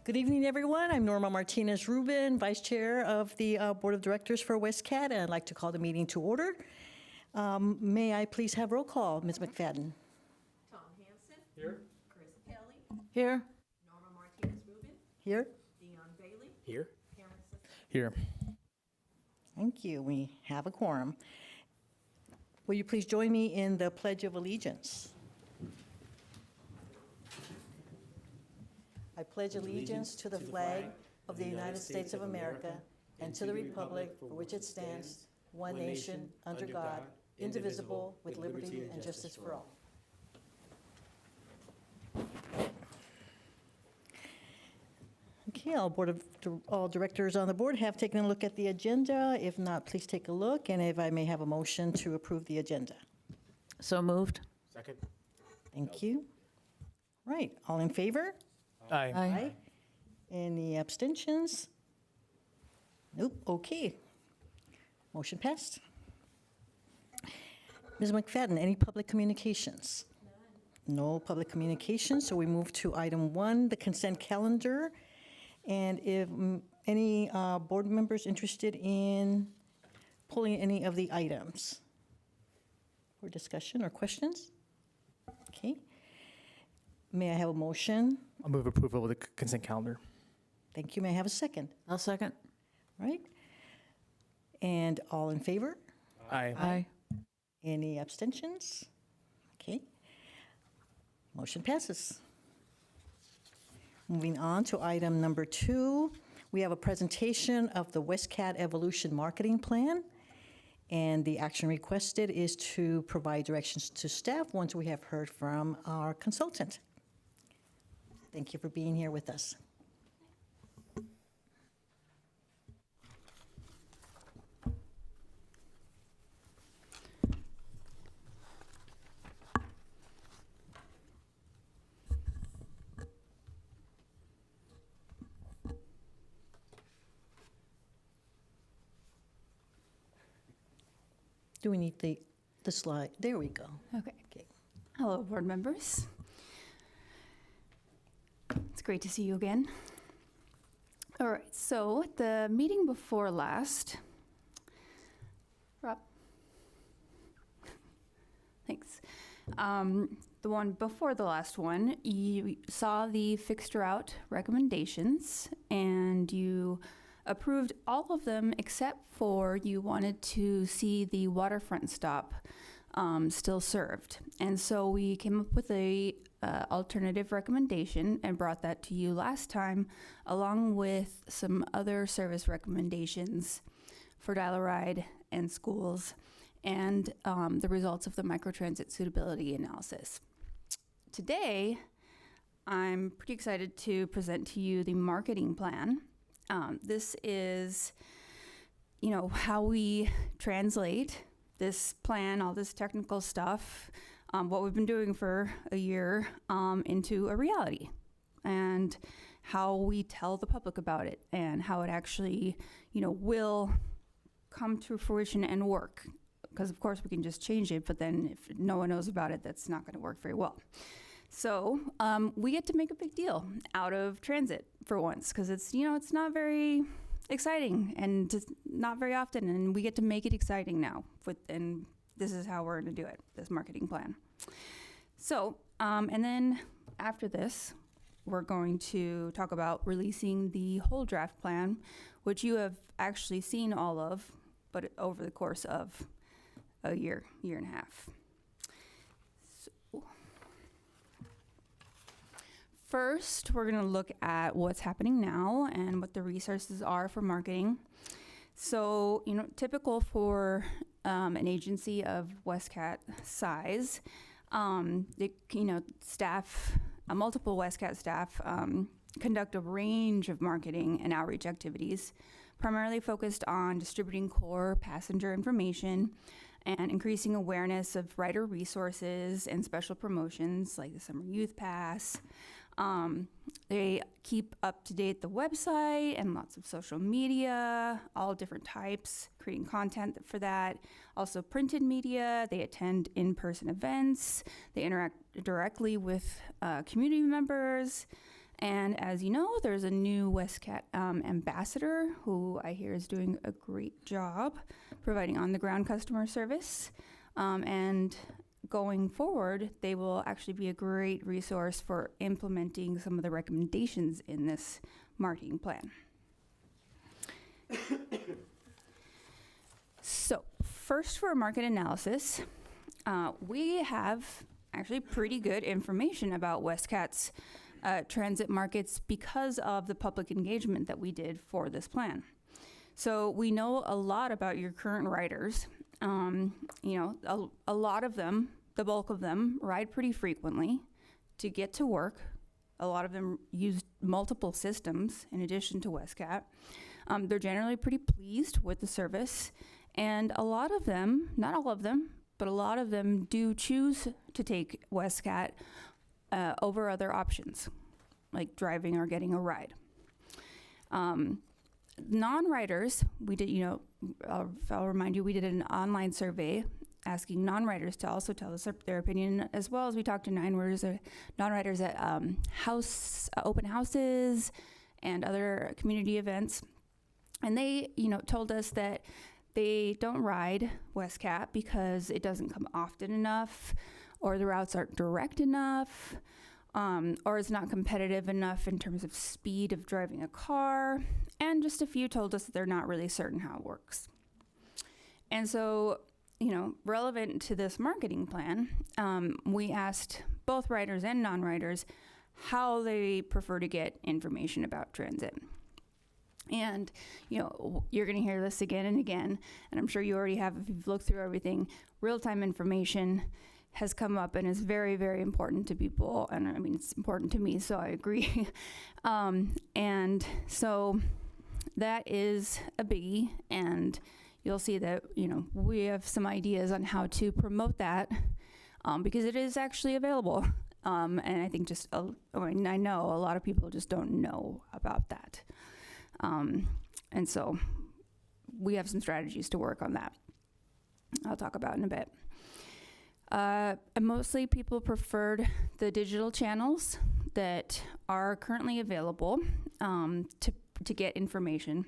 Good evening, everyone. I'm Norma Martinez-Rubin, Vice Chair of the Board of Directors for Westcat, and I'd like to call the meeting to order. May I please have roll call, Ms. McFadden? Tom Hansen. Here. Chris Kelly. Here. Norma Martinez-Rubin. Here. Dion Bailey. Here. Cameron Sisson. Here. Thank you. We have a quorum. Will you please join me in the Pledge of Allegiance? I pledge allegiance to the flag of the United States of America and to the republic for which it stands, one nation, under God, indivisible, with liberty and justice for all. Okay, all directors on the board have taken a look at the agenda. If not, please take a look, and if I may have a motion to approve the agenda. So moved. Second. Thank you. Right, all in favor? Aye. Aye. Any abstentions? Nope, okay. Motion passed. Ms. McFadden, any public communications? None. No public communications, so we move to item 1, the consent calendar. And if any board members interested in pulling any of the items for discussion or questions? Okay. May I have a motion? I'll move approval of the consent calendar. Thank you. May I have a second? I'll second. Right? And all in favor? Aye. Aye. Any abstentions? Okay. Motion passes. Moving on to item number 2, we have a presentation of the Westcat Evolution Marketing Plan. And the action requested is to provide directions to staff once we have heard from our consultant. Thank you for being here with us. Do we need the slide? There we go. Okay. Okay. Hello, board members. It's great to see you again. All right, so the meeting before last, Rob, thanks. The one before the last one, you saw the fixed route recommendations and you approved all of them except for you wanted to see the waterfront stop still served. And so we came up with a alternative recommendation and brought that to you last time, along with some other service recommendations for dial-a-ride and schools, and the results of the microtransit suitability analysis. Today, I'm pretty excited to present to you the marketing plan. This is, how we translate this plan, all this technical stuff, what we've been doing for a year, into a reality, and how we tell the public about it, and how it actually, will come to fruition and work. Because of course we can just change it, but then if no one knows about it, that's not going to work very well. So we get to make a big deal out of transit for once, because it's not very exciting and just not very often, and we get to make it exciting now. And this is how we're going to do it, this marketing plan. So, and then after this, we're going to talk about releasing the whole draft plan, which you have actually seen all of, but over the course of a year and a half. So, first, we're going to look at what's happening now and what the resources are for marketing. So, typical for an agency of Westcat size, staff, multiple Westcat staff conduct a range of marketing and outreach activities, primarily focused on distributing core passenger information and increasing awareness of rider resources and special promotions like the Summer Youth Pass. They keep up to date the website and lots of social media, all different types, creating content for that. Also printed media, they attend in-person events, they interact directly with community members, And as you know, there's a new Westcat ambassador who I hear is doing a great job providing on-the-ground customer service. And going forward, they will actually be a great resource for implementing some of the recommendations in this marketing plan. So first, for market analysis, we have actually pretty good information about Westcat's transit markets because of the public engagement that we did for this plan. So we know a lot about your current riders. A lot of them, the bulk of them, ride pretty frequently to get to work. A lot of them use multiple systems in addition to Westcat. They're generally pretty pleased with the service, and a lot of them, not all of them, but a lot of them do choose to take Westcat over other options, like driving or getting a ride. Non-riders, we did, I'll remind you, we did an online survey asking non-riders to also tell us their opinion, as well as we talked to non-riders at open houses and other community events. And they, told us that they don't ride Westcat because it doesn't come often enough, or the routes aren't direct enough, or it's not competitive enough in terms of speed of driving a car. And just a few told us that they're not really certain how it works. And so, relevant to this marketing plan, we asked both riders and non-riders how they prefer to get information about transit. And, you're going to hear this again and again, and I'm sure you already have if you've looked through everything. Real-time information has come up and is very, very important to people. And I mean, it's important to me, so I agree. And so that is a biggie. And you'll see that, we have some ideas on how to promote that because it is actually available. And I think I know a lot of people just don't know about that. And so we have some strategies to work on that. I'll talk about in a bit. Mostly people preferred the digital channels that are currently available to get information,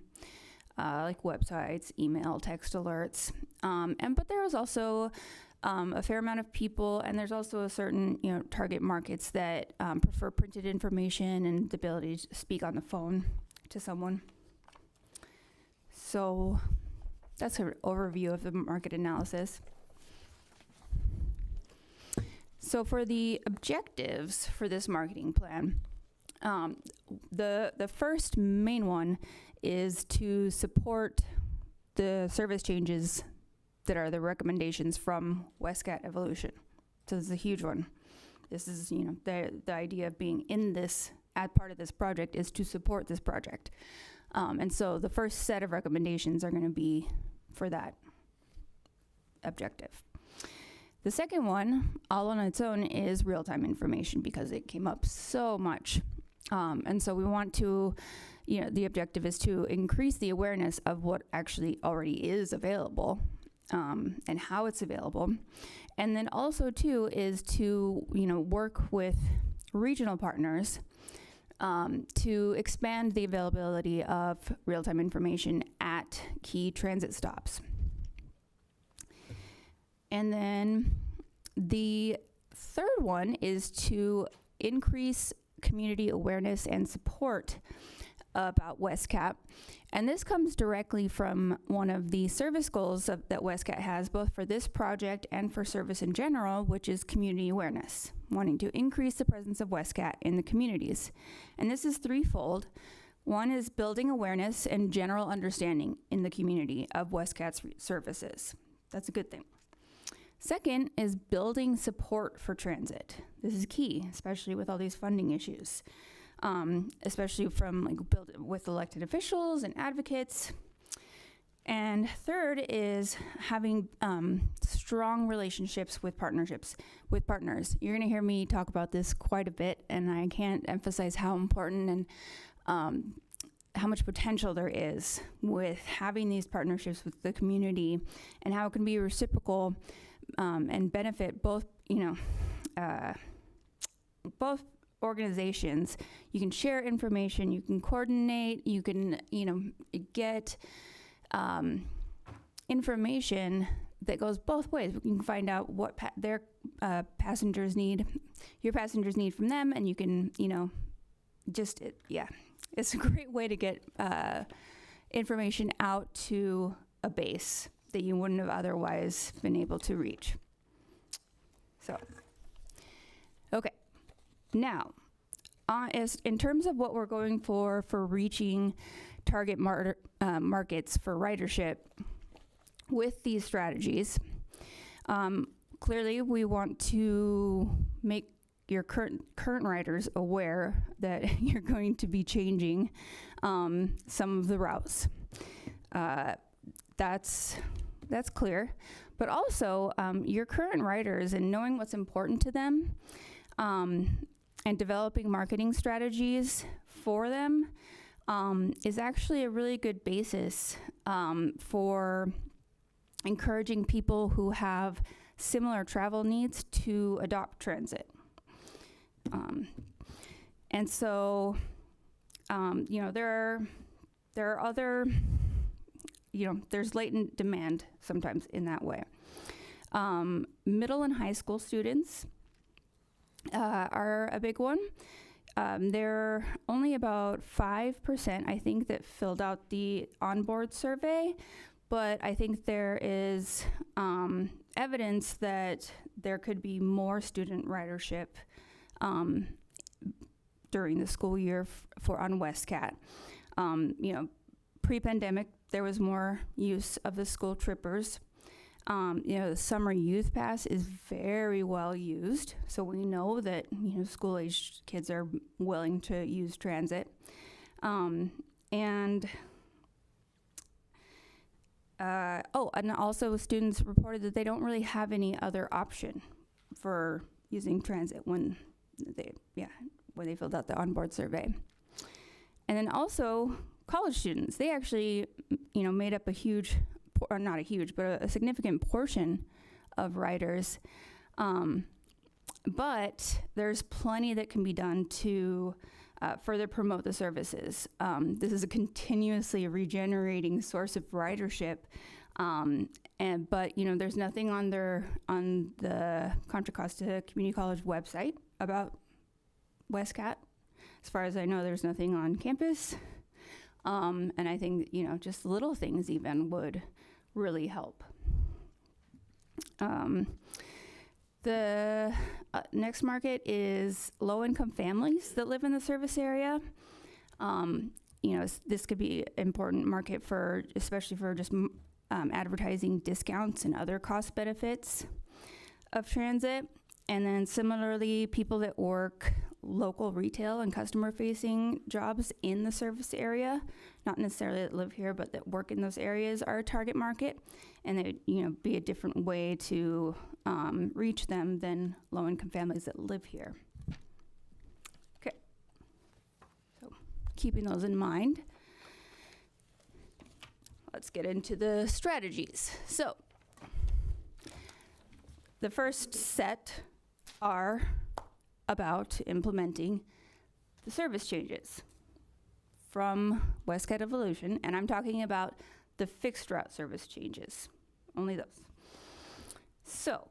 like websites, email, text alerts. But there is also a fair amount of people, and there's also a certain target markets that prefer printed information and the ability to speak on the phone to someone. So that's an overview of the market analysis. So for the objectives for this marketing plan, the first main one is to support the service changes that are the recommendations from Westcat Evolution. So this is a huge one. This is, the idea of being in this, as part of this project, is to support this project. And so the first set of recommendations are going to be for that objective. The second one, all on its own, is real-time information because it came up so much. And so we want to, the objective is to increase the awareness of what actually already is available and how it's available. And then also, too, is to, work with regional partners to expand the availability of real-time information at key transit stops. And then the third one is to increase community awareness and support about Westcat. And this comes directly from one of the service goals that Westcat has, both for this project and for service in general, which is community awareness, wanting to increase the presence of Westcat in the communities. And this is threefold. One is building awareness and general understanding in the community of Westcat's services. That's a good thing. Second is building support for transit. This is key, especially with all these funding issues, especially from with elected officials and advocates. And third is having strong relationships with partners. You're going to hear me talk about this quite a bit, and I can't emphasize how important and how much potential there is with having these partnerships with the community, and how it can be reciprocal and benefit both organizations. You can share information, you can coordinate, you can, get information that goes both ways. We can find out what their passengers need, your passengers need from them, and you can, it's a great way to get information out to a base that you wouldn't have otherwise been able to reach. So, okay. Now, in terms of what we're going for reaching target markets for ridership with these strategies, clearly we want to make your current riders aware that you're going to be changing some of the routes. That's clear. But also, your current riders and knowing what's important to them and developing marketing strategies for them is actually a really good basis for encouraging people who have similar travel needs to adopt transit. And so, there are other, there's latent demand sometimes in that way. Middle and high school students are a big one. There are only about 5%, I think, that filled out the onboard survey, but I think there is evidence that there could be more student ridership during the school year on Westcat. Pre-pandemic, there was more use of the school trippers. The summer youth pass is very well used, so we know that school-aged kids are willing to use transit. And also students reported that they don't really have any other option for using transit when they filled out the onboard survey. And then also college students, they actually, made up a significant portion of riders. But there's plenty that can be done to further promote the services. This is a continuously regenerating source of ridership. But there's nothing on the Contra Costa Community College website about Westcat. As far as I know, there's nothing on campus. And I think, just little things even would really help. The next market is low-income families that live in the service area. This could be an important market especially for just advertising discounts and other cost benefits of transit. And then similarly, people that work local retail and customer-facing jobs in the service area, not necessarily that live here, but that work in those areas, are a target market, and they be a different way to reach them than low-income families that live here. Okay, so keeping those in mind, let's get into the strategies. So the first set are about implementing the service changes from Westcat Evolution, and I'm talking about the fixed route service changes, only those. So,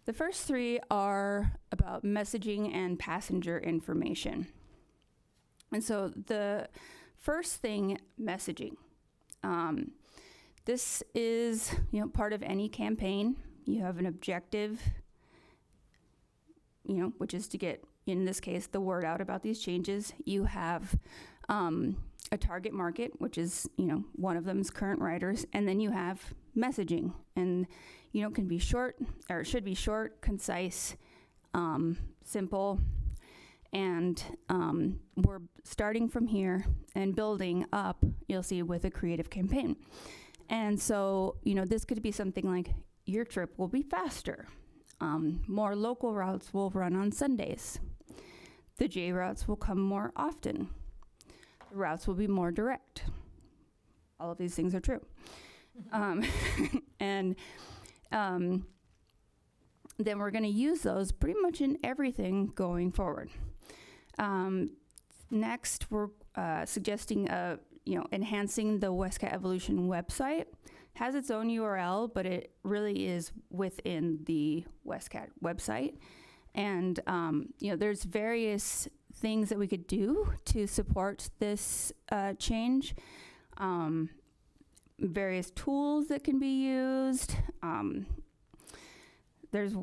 the first three are about messaging and passenger information. And so the first thing, messaging. This is, part of any campaign. You have an objective, which is to get, in this case, the word out about these changes. You have a target market, which is, one of them is current riders, and then you have messaging, and can be short, or should be short, concise, simple, and we're starting from here and building up, you'll see, with a creative campaign. And so, this could be something like, your trip will be faster. More local routes will run on Sundays. The J routes will come more often. The routes will be more direct. All of these things are true. And then we're going to use those pretty much in everything going forward. Next, we're suggesting enhancing the Westcat Evolution website. Has its own URL, but it really is within the Westcat website. And there's various things that we could do to support this change. Various tools that can be used. There's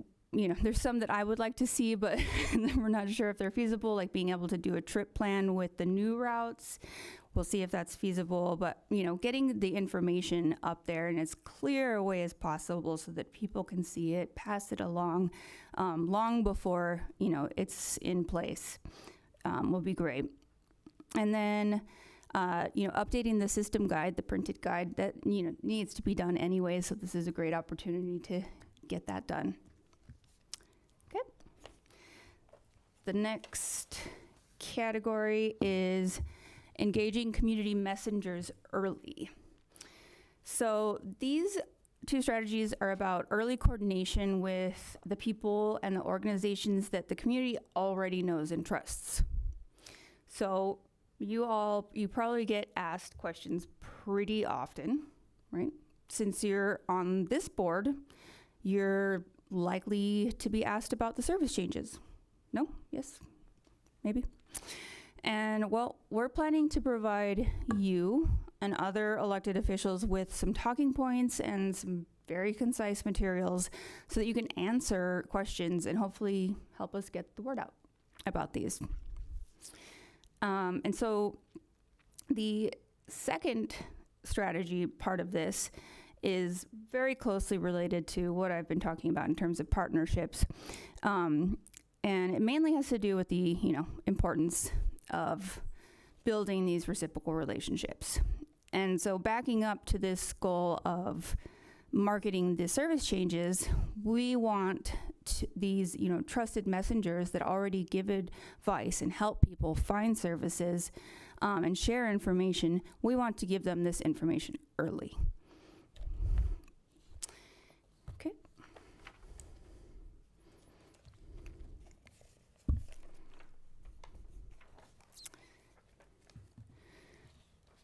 some that I would like to see, but we're not sure if they're feasible, like being able to do a trip plan with the new routes. We'll see if that's feasible, but getting the information up there in as clear a way as possible so that people can see it, pass it along long before it's in place will be great. And then updating the system guide, the printed guide, that needs to be done anyway, so this is a great opportunity to get that done. Okay. The next category is engaging community messengers early. So these two strategies are about early coordination with the people and the organizations that the community already knows and trusts. So you probably get asked questions pretty often, right? Since you're on this board, you're likely to be asked about the service changes. No? Yes? Maybe? And well, we're planning to provide you and other elected officials with some talking points and some very concise materials so that you can answer questions and hopefully help us get the word out about these. And so the second strategy part of this is very closely related to what I've been talking about in terms of partnerships. And it mainly has to do with the, importance of building these reciprocal relationships. And so backing up to this goal of marketing the service changes, we want these, trusted messengers that already give advice and help people find services and share information. We want to give them this information early. Okay.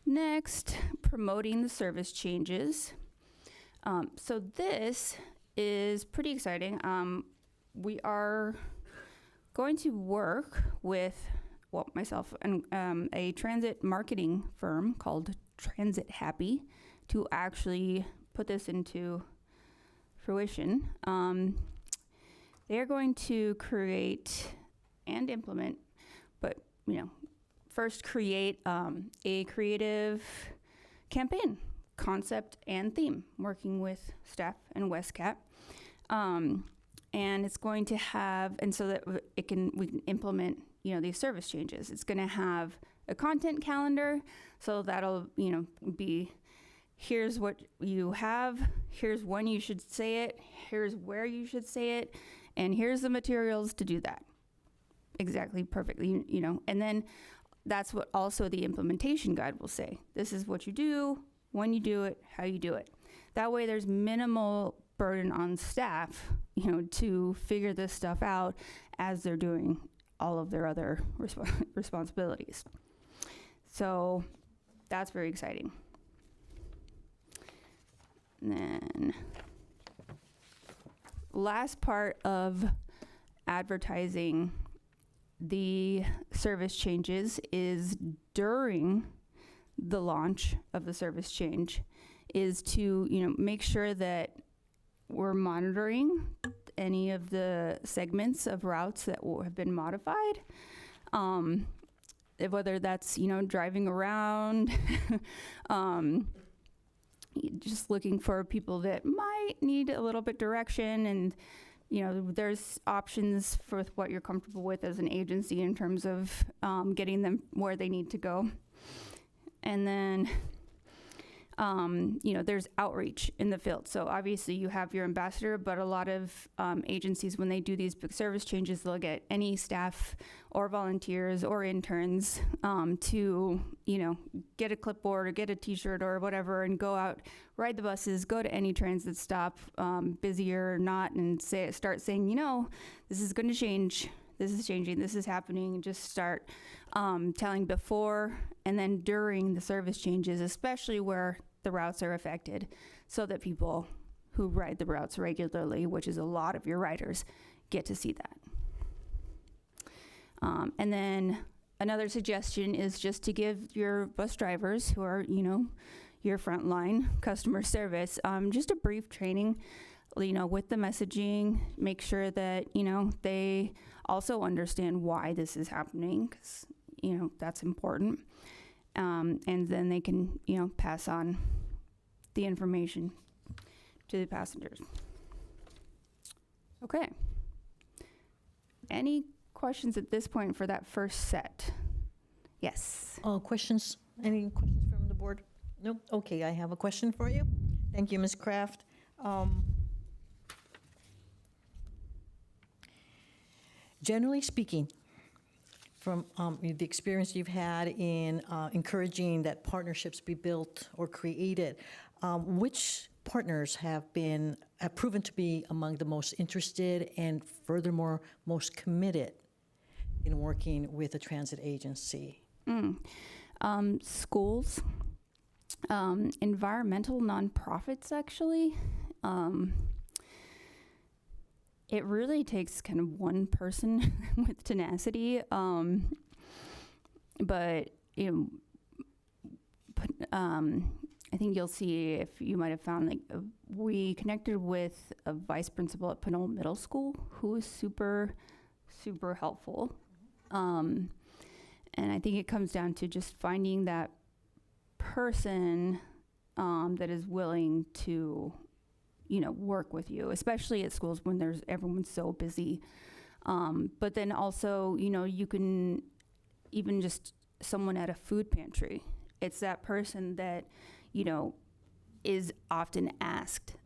Next, promoting the service changes. So this is pretty exciting. We are going to work with, myself and a transit marketing firm called Transit Happy to actually put this into fruition. They are going to create and implement, but first create a creative campaign, concept and theme, working with staff and Westcat. And it's going to have, and so that we can implement, these service changes. It's going to have a content calendar, so that'll, be, here's what you have, here's when you should say it, here's where you should say it, and here's the materials to do that. Exactly, perfectly, and then that's what also the implementation guide will say. This is what you do, when you do it, how you do it. That way there's minimal burden on staff, to figure this stuff out as they're doing all of their other responsibilities. So that's very exciting. And then last part of advertising the service changes is during the launch of the service change is to, make sure that we're monitoring any of the segments of routes that have been modified. Whether that's, driving around, just looking for people that might need a little bit direction, and there's options for what you're comfortable with as an agency in terms of getting them where they need to go. And then there's outreach in the field. So obviously you have your ambassador, but a lot of agencies, when they do these big service changes, they'll get any staff or volunteers or interns to, get a clipboard or get a t-shirt or whatever and go out, ride the buses, go to any transit stop, busy or not, and start saying, this is going to change. This is changing, this is happening, and just start telling before and then during the service changes, especially where the routes are affected, so that people who ride the routes regularly, which is a lot of your riders, get to see that. And then another suggestion is just to give your bus drivers, who are, your frontline customer service, just a brief training, with the messaging, make sure that, they also understand why this is happening, because, that's important. And then they can, pass on the information to the passengers. Okay. Any questions at this point for that first set? Yes. Questions? Any questions from the board? Nope. Okay, I have a question for you. Thank you, Ms. Kraft. Generally speaking, from the experience you've had in encouraging that partnerships be built or created, which partners have proven to be among the most interested and furthermore most committed in working with a transit agency? Schools, environmental nonprofits, actually. It really takes kind of one person with tenacity, but I think you'll see, if you might have found, we connected with a vice principal at Pinole Middle School who was super, super helpful. And I think it comes down to just finding that person that is willing to work with you, especially at schools when everyone's so busy. But then also, you can even just someone at a food pantry. It's that person that, is often asked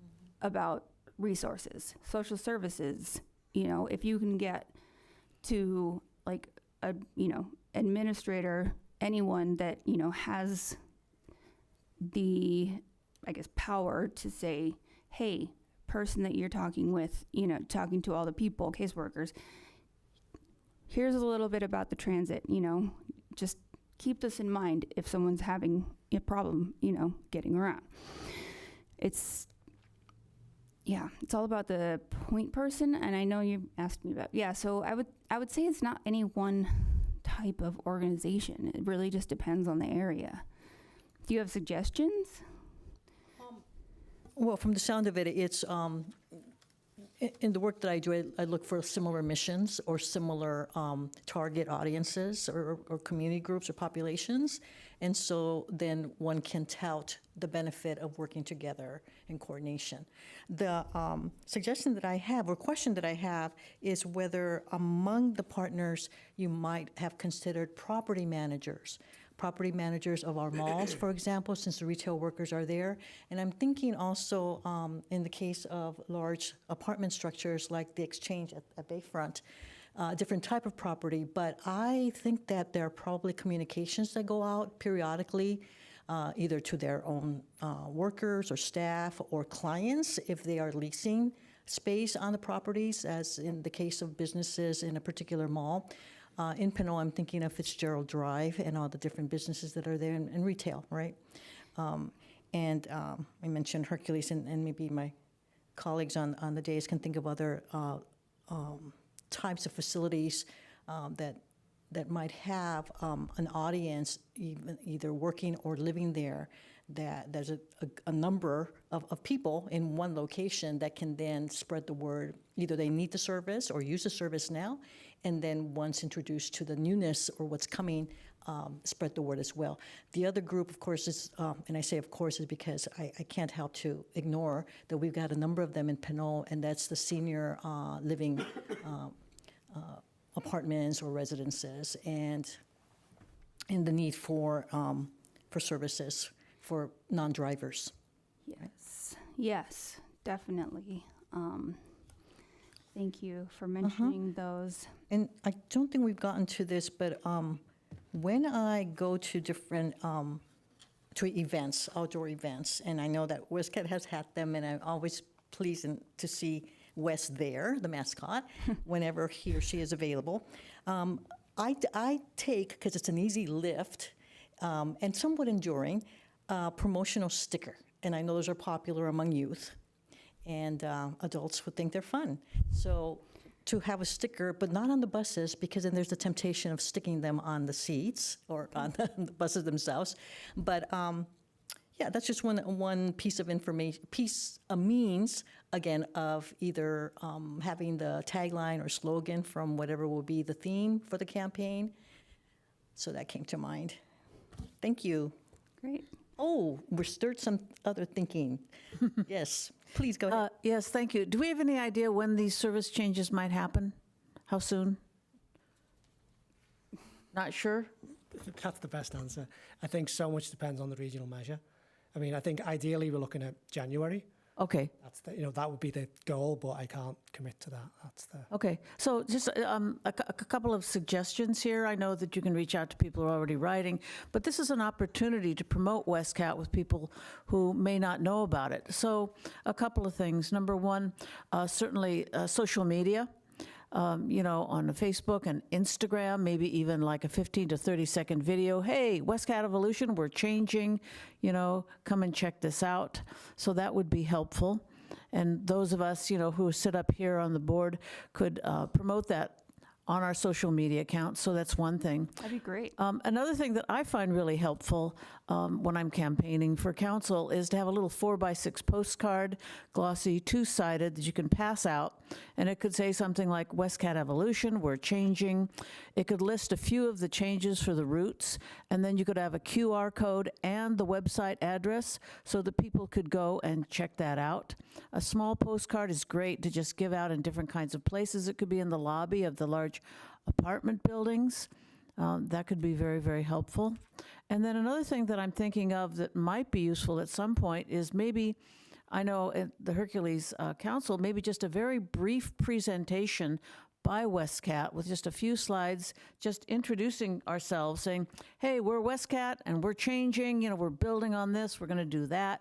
about resources, social services. If you can get to administrator, anyone that, has the, power to say, hey, person that you're talking with, talking to all the people, caseworkers, here's a little bit about the transit, just keep this in mind if someone's having a problem, getting around. It's all about the point person, and I know you asked me about, so I would say it's not any one type of organization. It really just depends on the area. Do you have suggestions? Well, from the sound of it, it's in the work that I do, I look for similar missions or similar target audiences or community groups or populations. And so then one can tout the benefit of working together in coordination. The suggestion that I have, or question that I have, is whether among the partners you might have considered property managers of our malls, for example, since the retail workers are there. And I'm thinking also in the case of large apartment structures like the Exchange at Bayfront, different type of property. But I think that there are probably communications that go out periodically, either to their own workers or staff or clients if they are leasing space on the properties, as in the case of businesses in a particular mall. In Pinole, I'm thinking of Fitzgerald Drive and all the different businesses that are there in retail, right? And I mentioned Hercules, and maybe my colleagues on the days can think of other types of facilities that might have an audience either working or living there, that there's a number of people in one location that can then spread the word. Either they need the service or use the service now, and then once introduced to the newness or what's coming, spread the word as well. The other group, of course, is, and I say of course is because I can't help to ignore that we've got a number of them in Pinole, and that's the senior living apartments or residences, and the need for services for non-drivers. Yes, definitely. Thank you for mentioning those. And I don't think we've gotten to this, but when I go to different to events, outdoor events, and I know that Westcat has had them, and I'm always pleased to see Wes there, the mascot, whenever he or she is available. I take, because it's an easy lift and somewhat enduring, promotional sticker. And I know those are popular among youth, and adults would think they're fun. So to have a sticker, but not on the buses, because then there's the temptation of sticking them on the seats or on the buses themselves. But yeah, that's just one piece of information, a means, again, of either having the tagline or slogan from whatever will be the theme for the campaign. So that came to mind. Thank you. Great. Oh, we're stirred some other thinking. Yes, please go ahead. Yes, thank you. Do we have any idea when these service changes might happen? How soon? Not sure? That's the best answer. I think so much depends on the regional measure. I mean, I think ideally we're looking at January. Okay, That's that would be the goal, but I can't commit to that. okay. So just a couple of suggestions here. I know that you can reach out to people who are already writing, but this is an opportunity to promote Westcat with people who may not know about it. So a couple of things. Number one, certainly social media. On Facebook and Instagram, maybe even like a 15 to 30-second video. Hey, Westcat Evolution, we're changing, come and check this out. So that would be helpful. And those of us, who sit up here on the board could promote that on our social media accounts. So that's one thing. That'd be great. Another thing that I find really helpful when I'm campaigning for council is to have a little 4x6 postcard, glossy, two-sided, that you can pass out. And it could say something like Westcat Evolution, we're changing. It could list a few of the changes for the routes. And then you could have a QR code and the website address so that people could go and check that out. A small postcard is great to just give out in different kinds of places. It could be in the lobby of the large apartment buildings. That could be very, very helpful. And then another thing that I'm thinking of that might be useful at some point is maybe, I know at the Hercules Council, maybe just a very brief presentation by Westcat with just a few slides, just introducing ourselves, saying, hey, we're Westcat and we're changing, we're building on this, we're going to do that.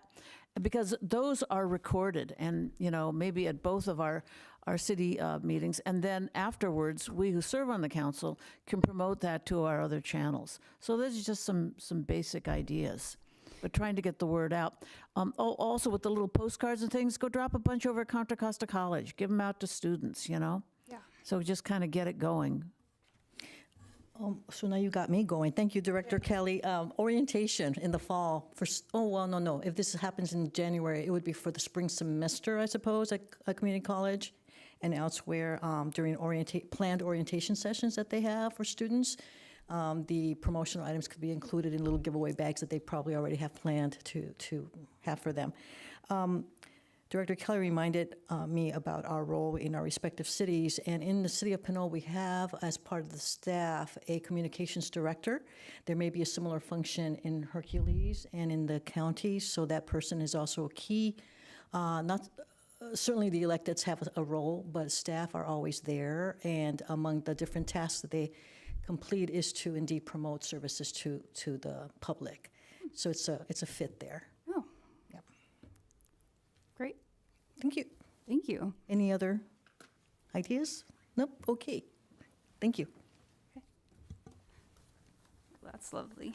Because those are recorded and, maybe at both of our city meetings. And then afterwards, we who serve on the council can promote that to our other channels. So those are just some basic ideas. But trying to get the word out. Also with the little postcards and things, go drop a bunch over at Contra Costa College. Give them out to students, Yeah. So just kind of get it going. So now you got me going. Thank you, Director Kelly. Orientation in the fall for, no. If this happens in January, it would be for the spring semester, I suppose, at community college and elsewhere during planned orientation sessions that they have for students. The promotional items could be included in little giveaway bags that they probably already have planned to have for them. Director Kelly reminded me about our role in our respective cities, and in the city of Pinole, we have, as part of the staff, a communications director. There may be a similar function in Hercules and in the counties, so that person is also a key. Certainly the electeds have a role, but staff are always there, and among the different tasks that they complete is to indeed promote services to the public. So it's a fit there. Oh. Yep. Great. Thank you. Thank you. Any other ideas? Nope. Okay. Thank you. That's lovely.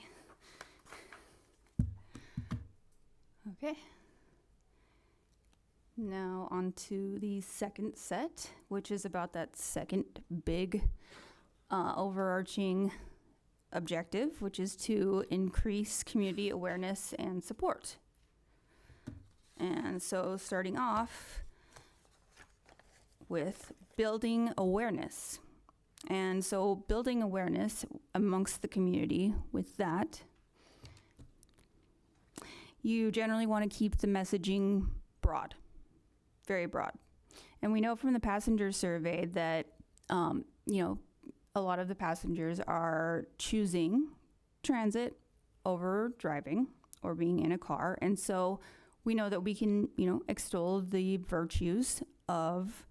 Okay. Now on to the second set, which is about that second big overarching objective, which is to increase community awareness and support. And so starting off with building awareness. And so building awareness amongst the community with that, you generally want to keep the messaging broad, very broad. And we know from the passenger survey that, a lot of the passengers are choosing transit over driving or being in a car. And so we know that we can, extol the virtues of,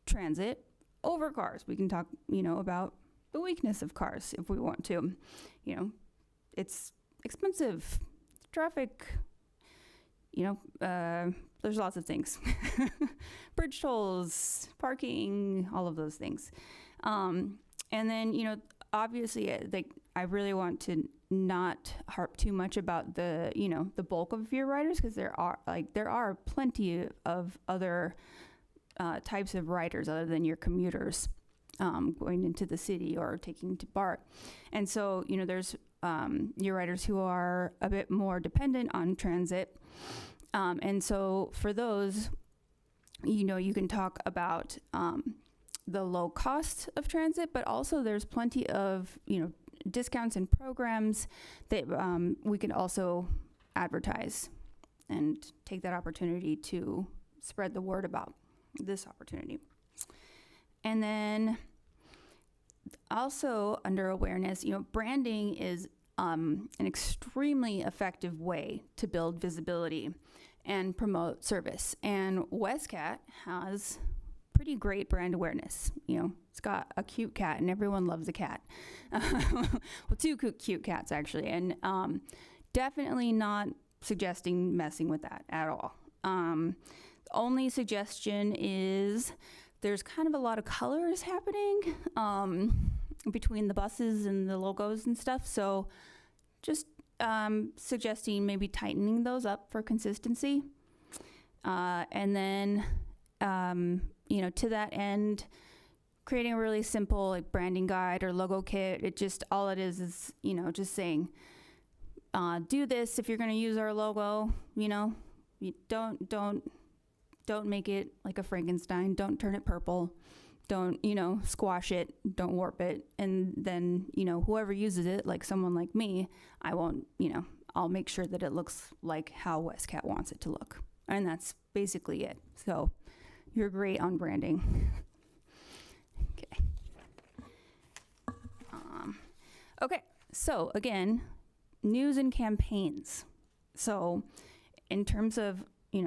transit over cars. We can talk, about the weakness of cars if we want to. It's expensive, traffic, there's lots of things. Bridge tolls, parking, all of those things. And then, obviously, I really want to not harp too much about the, the bulk of your riders, because there are plenty of other types of riders other than your commuters going into the city or taking to BART. And so, there's your riders who are a bit more dependent on transit. And so for those, you can talk about the low cost of transit, but also there's plenty of, discounts and programs that we can also advertise and take that opportunity to spread the word about this opportunity. And then also under awareness, branding is an extremely effective way to build visibility and promote service. And Westcat has pretty great brand awareness. It's got a cute cat, and everyone loves a cat. Well, two cute cats, actually. And definitely not suggesting messing with that at all. Only suggestion is there's kind of a lot of colors happening between the buses and the logos and stuff. So just suggesting maybe tightening those up for consistency. And then, to that end, creating a really simple branding guide or logo kit. All it is, just saying, do this if you're going to use our logo. You don't make it like a Frankenstein. Don't turn it purple. Don't, squash it. Don't warp it. And then, whoever uses it, like someone like me, I won't, I'll make sure that it looks like how Westcat wants it to look. And that's basically it. So you're great on branding. Okay. Okay. So again, news and campaigns. So in terms of,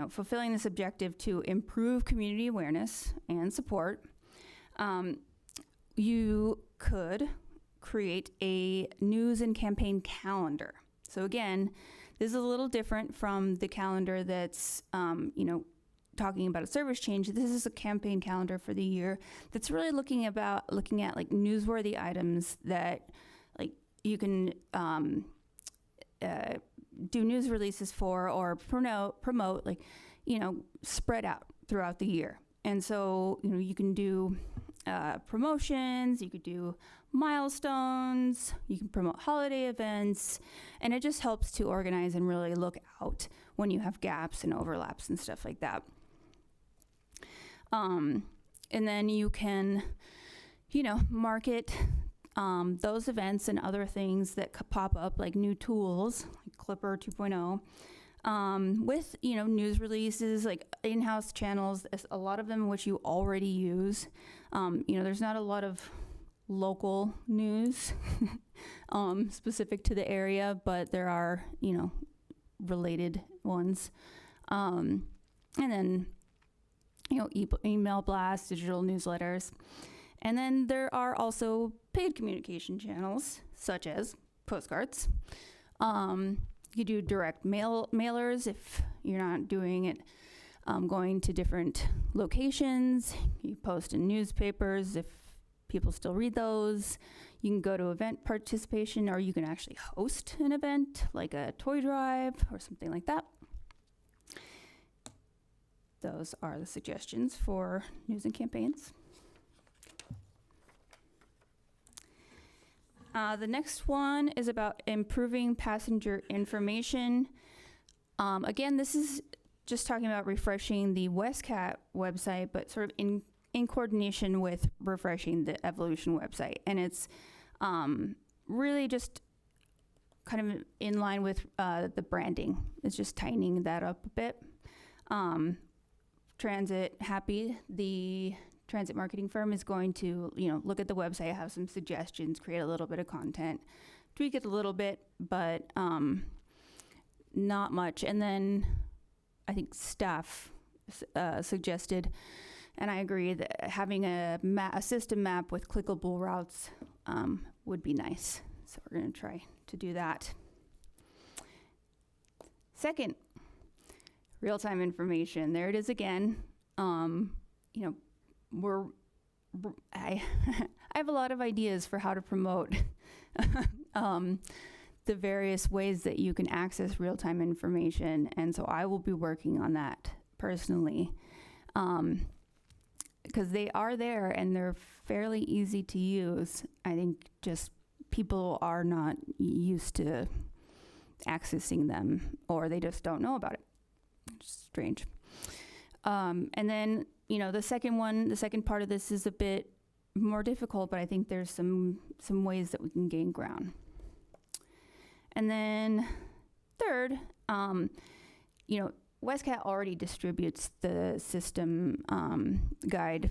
fulfilling this objective to improve community awareness and support, you could create a news and campaign calendar. So again, this is a little different from the calendar that's, talking about a service change. This is a campaign calendar for the year that's really looking at newsworthy items that you can do news releases for or promote spread out throughout the year. And so, you can do promotions, you could do milestones, you can promote holiday events, and it just helps to organize and really look out when you have gaps and overlaps and stuff like that. And then you can, market those events and other things that could pop up, like new tools, like Clipper 2.0, with, news releases, like in-house channels, a lot of them which you already use. There's not a lot of local news specific to the area, but there are, related ones. And then, email blasts, digital newsletters. And then there are also paid communication channels, such as postcards. You do direct mailers if you're not doing it, going to different locations. You post in newspapers if people still read those. You can go to event participation, or you can actually host an event, like a toy drive or something like that. Those are the suggestions for news and campaigns. The next one is about improving passenger information. Again, this is just talking about refreshing the Westcat website, but sort of in coordination with refreshing the Evolution website. And it's really just kind of in line with the branding. It's just tightening that up a bit. Transit Happy, the transit marketing firm, is going to, look at the website, have some suggestions, create a little bit of content, tweak it a little bit, but not much. And then I think staff suggested, and I agree, that having a system map with clickable routes would be nice. So we're going to try to do that. Second, real-time information. There it is again. You know, I have a lot of ideas for how to promote the various ways that you can access real-time information, and so I will be working on that personally, because they are there and they're fairly easy to use. I think just people are not used to accessing them, or they just don't know about it. It's strange. And then, you know, the second part of this is a bit more difficult, but I think there's some ways that we can gain ground. And then third, you know, Westcat already distributes the system guide,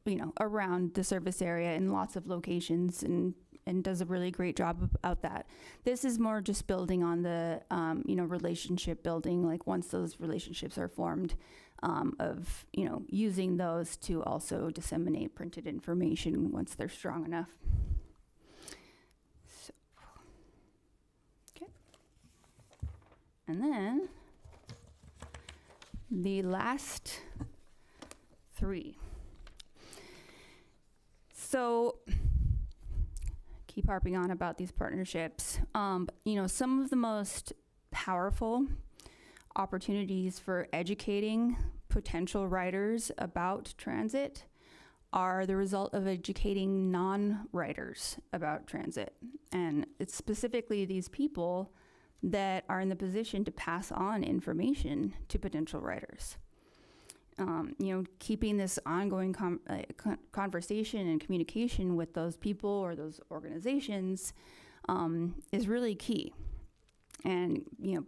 you know, around the service area in lots of locations, and does a really great job about that. This is more just building on the, you know, relationship building, like once those relationships are formed, of, you know, using those to also disseminate printed information once they're strong enough. So, okay. And then the last three. So, keep harping on about these partnerships. You know, some of the most powerful opportunities for educating potential riders about transit are the result of educating non-riders about transit. And it's specifically these people that are in the position to pass on information to potential riders. You know, keeping this ongoing conversation and communication with those people or those organizations is really key. And, you know,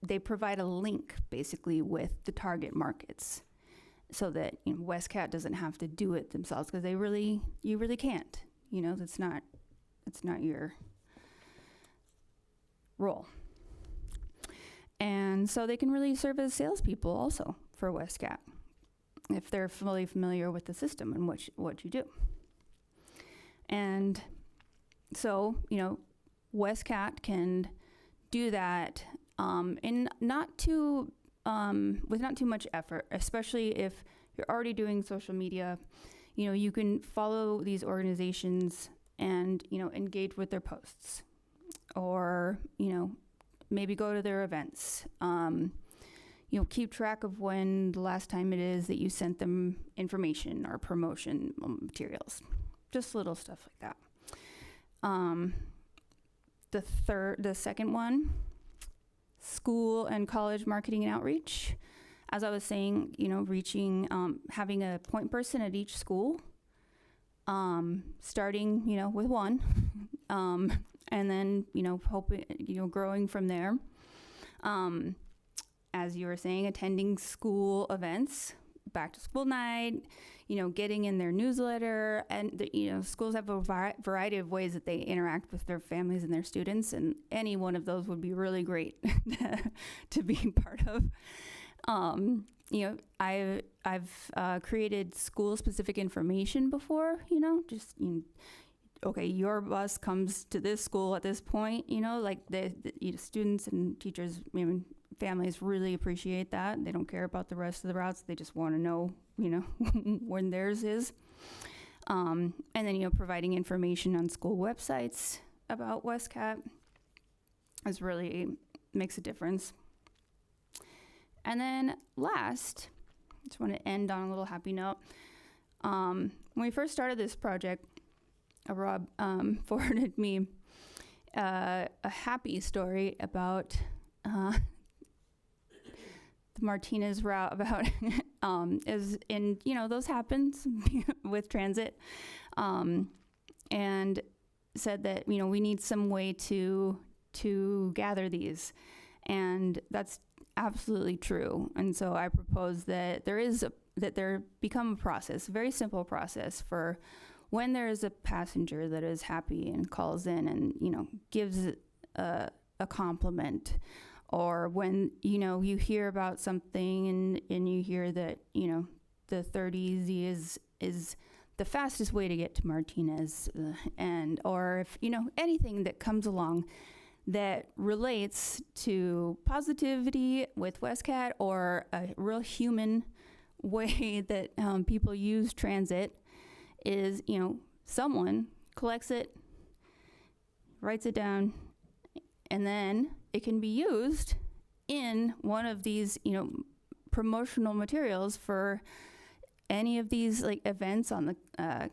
they provide a link basically with the target markets, so that, you know, Westcat doesn't have to do it themselves, because you really can't. You know, it's not your role. And so they can really serve as salespeople also for Westcat, if they're fully familiar with the system and what you do. And so, you know, Westcat can do that in not too with not too much effort, especially if you're already doing social media. You know, you can follow these organizations and, you know, engage with their posts, or, you know, maybe go to their events. You know, keep track of when the last time it is that you sent them information or promotion materials. Just little stuff like that. The second one, school and college marketing and outreach. As I was saying, you know, reaching, having a point person at each school, starting, you know, with one, and then, you know, hoping, you know, growing from there. As you were saying, attending school events, back to school night, you know, getting in their newsletter, and you know, schools have a variety of ways that they interact with their families and their students, and any one of those would be really great to be part of. You know, I've created school-specific information before. You know, just okay, your bus comes to this school at this point. You know, like the you know, students and teachers, I mean, families really appreciate that. They don't care about the rest of the routes. They just want to know, you know, when theirs is. And then, you know, providing information on school websites about Westcat makes a difference. And then last, I just want to end on a little happy note. When we first started this project, Rob forwarded me a happy story about the Martinez route, about is in, you know, those happens with transit, and said that, you know, we need some way to gather these, and that's absolutely true. And so I propose that there become a process, a very simple process for when there is a passenger that is happy and calls in and, gives a compliment, or when, you hear about something and you hear that, the 30 Easy is the fastest way to get to Martinez, or if, anything that comes along that relates to positivity with Westcat, or a real human way that people use transit, is, someone collects it, writes it down, and then it can be used in one of these, promotional materials for any of these like events on the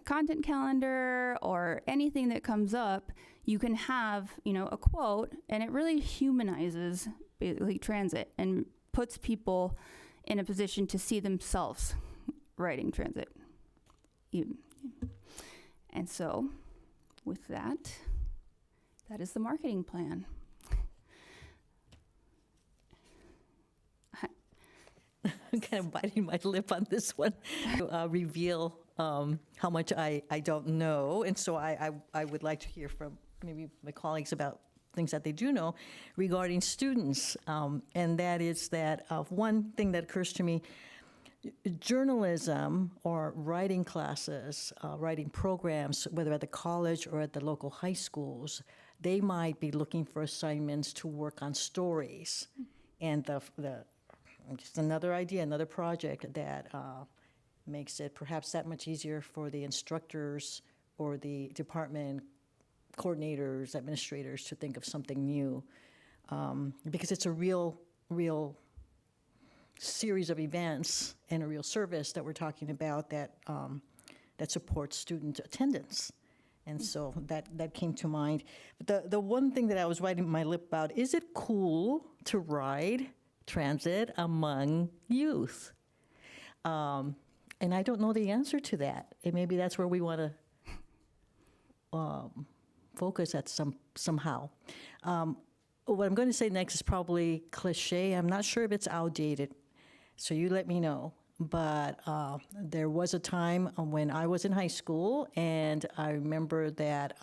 content calendar or anything that comes up. You can have, a quote, and it really humanizes basically transit and puts people in a position to see themselves riding transit. And so with that, that is the marketing plan. I'm kind of biting my lip on this one. Reveal how much I don't know, and so I would like to hear from maybe my colleagues about things that they do know regarding students, and that is that one thing that occurs to me, journalism or writing classes, writing programs, whether at the college or at the local high schools, they might be looking for assignments to work on stories, and the just another idea, another project that makes it perhaps that much easier for the instructors or the department coordinators, administrators to think of something new, because it's a real series of events and a real service that we're talking about that that supports student attendance. And so that came to mind. But the one thing that I was writing my lip about, is it cool to ride transit among youth? And I don't know the answer to that. And maybe that's where we want to focus at somehow. What I'm going to say next is probably cliche. I'm not sure if it's outdated, so you let me know. But there was a time when I was in high school, and I remember that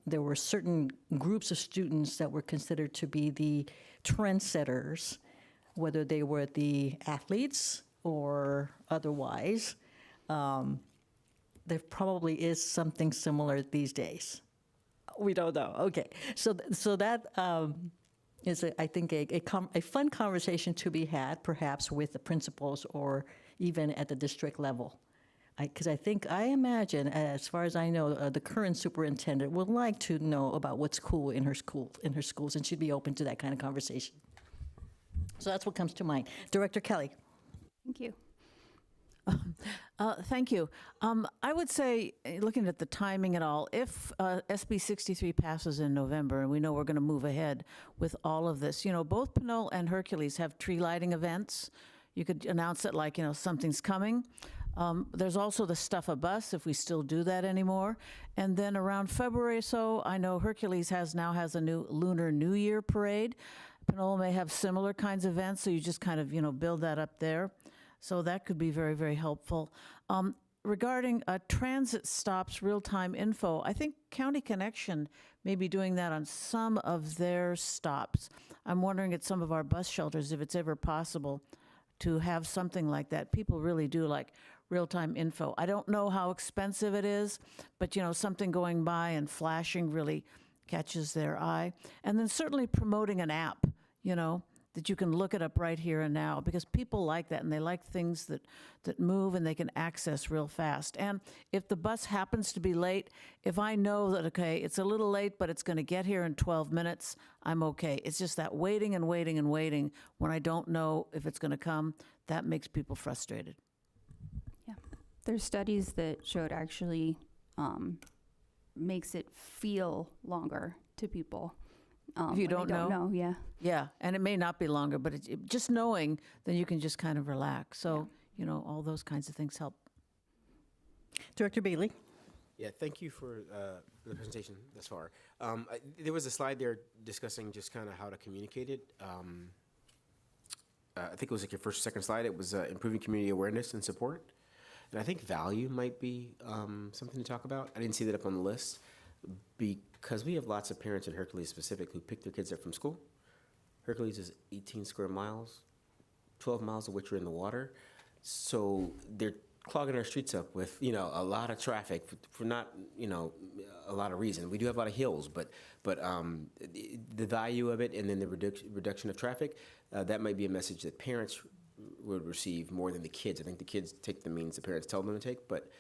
there were certain groups of students that were considered to be the trendsetters, whether they were the athletes or otherwise. There probably is something similar these days. We don't know. Okay, so that is, I think, a fun conversation to be had, perhaps with the principals or even at the district level. Because I imagine, as far as I know, the current superintendent would like to know about what's cool in her schools, and she'd be open to that kind of conversation. So that's what comes to mind. Director Kelly. Thank you. Thank you. I would say, looking at the timing and all, if SB 63 passes in November, and we know we're going to move ahead with all of this, both Pinole and Hercules have tree lighting events. You could announce it like, something's coming. There's also the Stuff a Bus, if we still do that anymore. And then around February or so, I know Hercules now has a new Lunar New Year parade. Pinole may have similar kinds of events, so you just kind of, build that up there. So that could be very, very helpful. Regarding transit stops, real-time info, I think County Connection may be doing that on some of their stops. I'm wondering at some of our bus shelters if it's ever possible to have something like that. People really do like real-time info. I don't know how expensive it is, but something going by and flashing really catches their eye. And then certainly promoting an app, that you can look it up right here and now, because people like that, and they like things that move and they can access real fast. And if the bus happens to be late, if I know that, okay, it's a little late, but it's going to get here in 12 minutes, I'm okay. It's just that waiting and waiting and waiting when I don't know if it's going to come, that makes people frustrated. Yeah. There's studies that showed actually makes it feel longer to people. If you don't know? Yeah. Yeah, and it may not be longer, but just knowing, then you can just kind of relax. So, all those kinds of things help. Director Bailey. Yeah, thank you for the presentation thus far. There was a slide there discussing just kind of how to communicate it. I think it was like your first or second slide. It was improving community awareness and support. And I think value might be something to talk about. I didn't see that up on the list because we have lots of parents in Hercules specific who pick their kids up from school. Hercules is 18 square miles, 12 miles of which are in the water. So they're clogging our streets up with, a lot of traffic for not, a lot of reason. We do have a lot of hills, but the value of it and then the reduction of traffic, that might be a message that parents would receive more than the kids. I think the kids take the means the parents tell them to take, but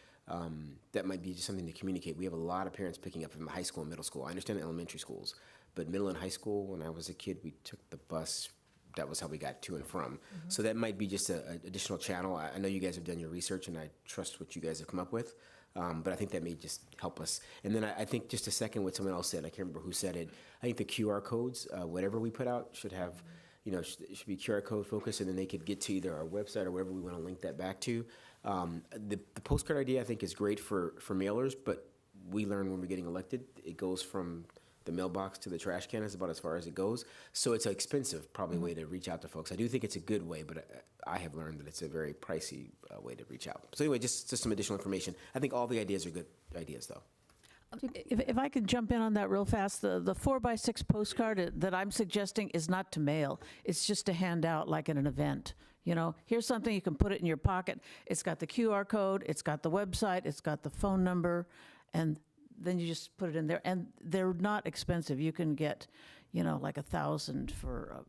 that might be just something to communicate. We have a lot of parents picking up from the high school and middle school. I understand the elementary schools, but middle and high school, when I was a kid, we took the bus. That was how we got to and from. So that might be just an additional channel. I know you guys have done your research, and I trust what you guys have come up with. But I think that may just help us. And then I think just a second what someone else said, I can't remember who said it. I think the QR codes, whatever we put out, should have, it should be QR code focused, and then they could get to either our website or wherever we want to link that back to. The postcard idea I think is great for mailers, but we learn when we're getting elected, it goes from the mailbox to the trash can is about as far as it goes. So it's an expensive probably way to reach out to folks. I do think it's a good way, but I have learned that it's a very pricey way to reach out. So anyway, just some additional information. I think all the ideas are good ideas though. If I could jump in on that real fast, the 4x6 postcard that I'm suggesting is not to mail. It's just to hand out like at an event. Here's something, you can put it in your pocket. It's got the QR code, it's got the website, it's got the phone number, and then you just put it in there. And they're not expensive. You can get, like 1,000 for a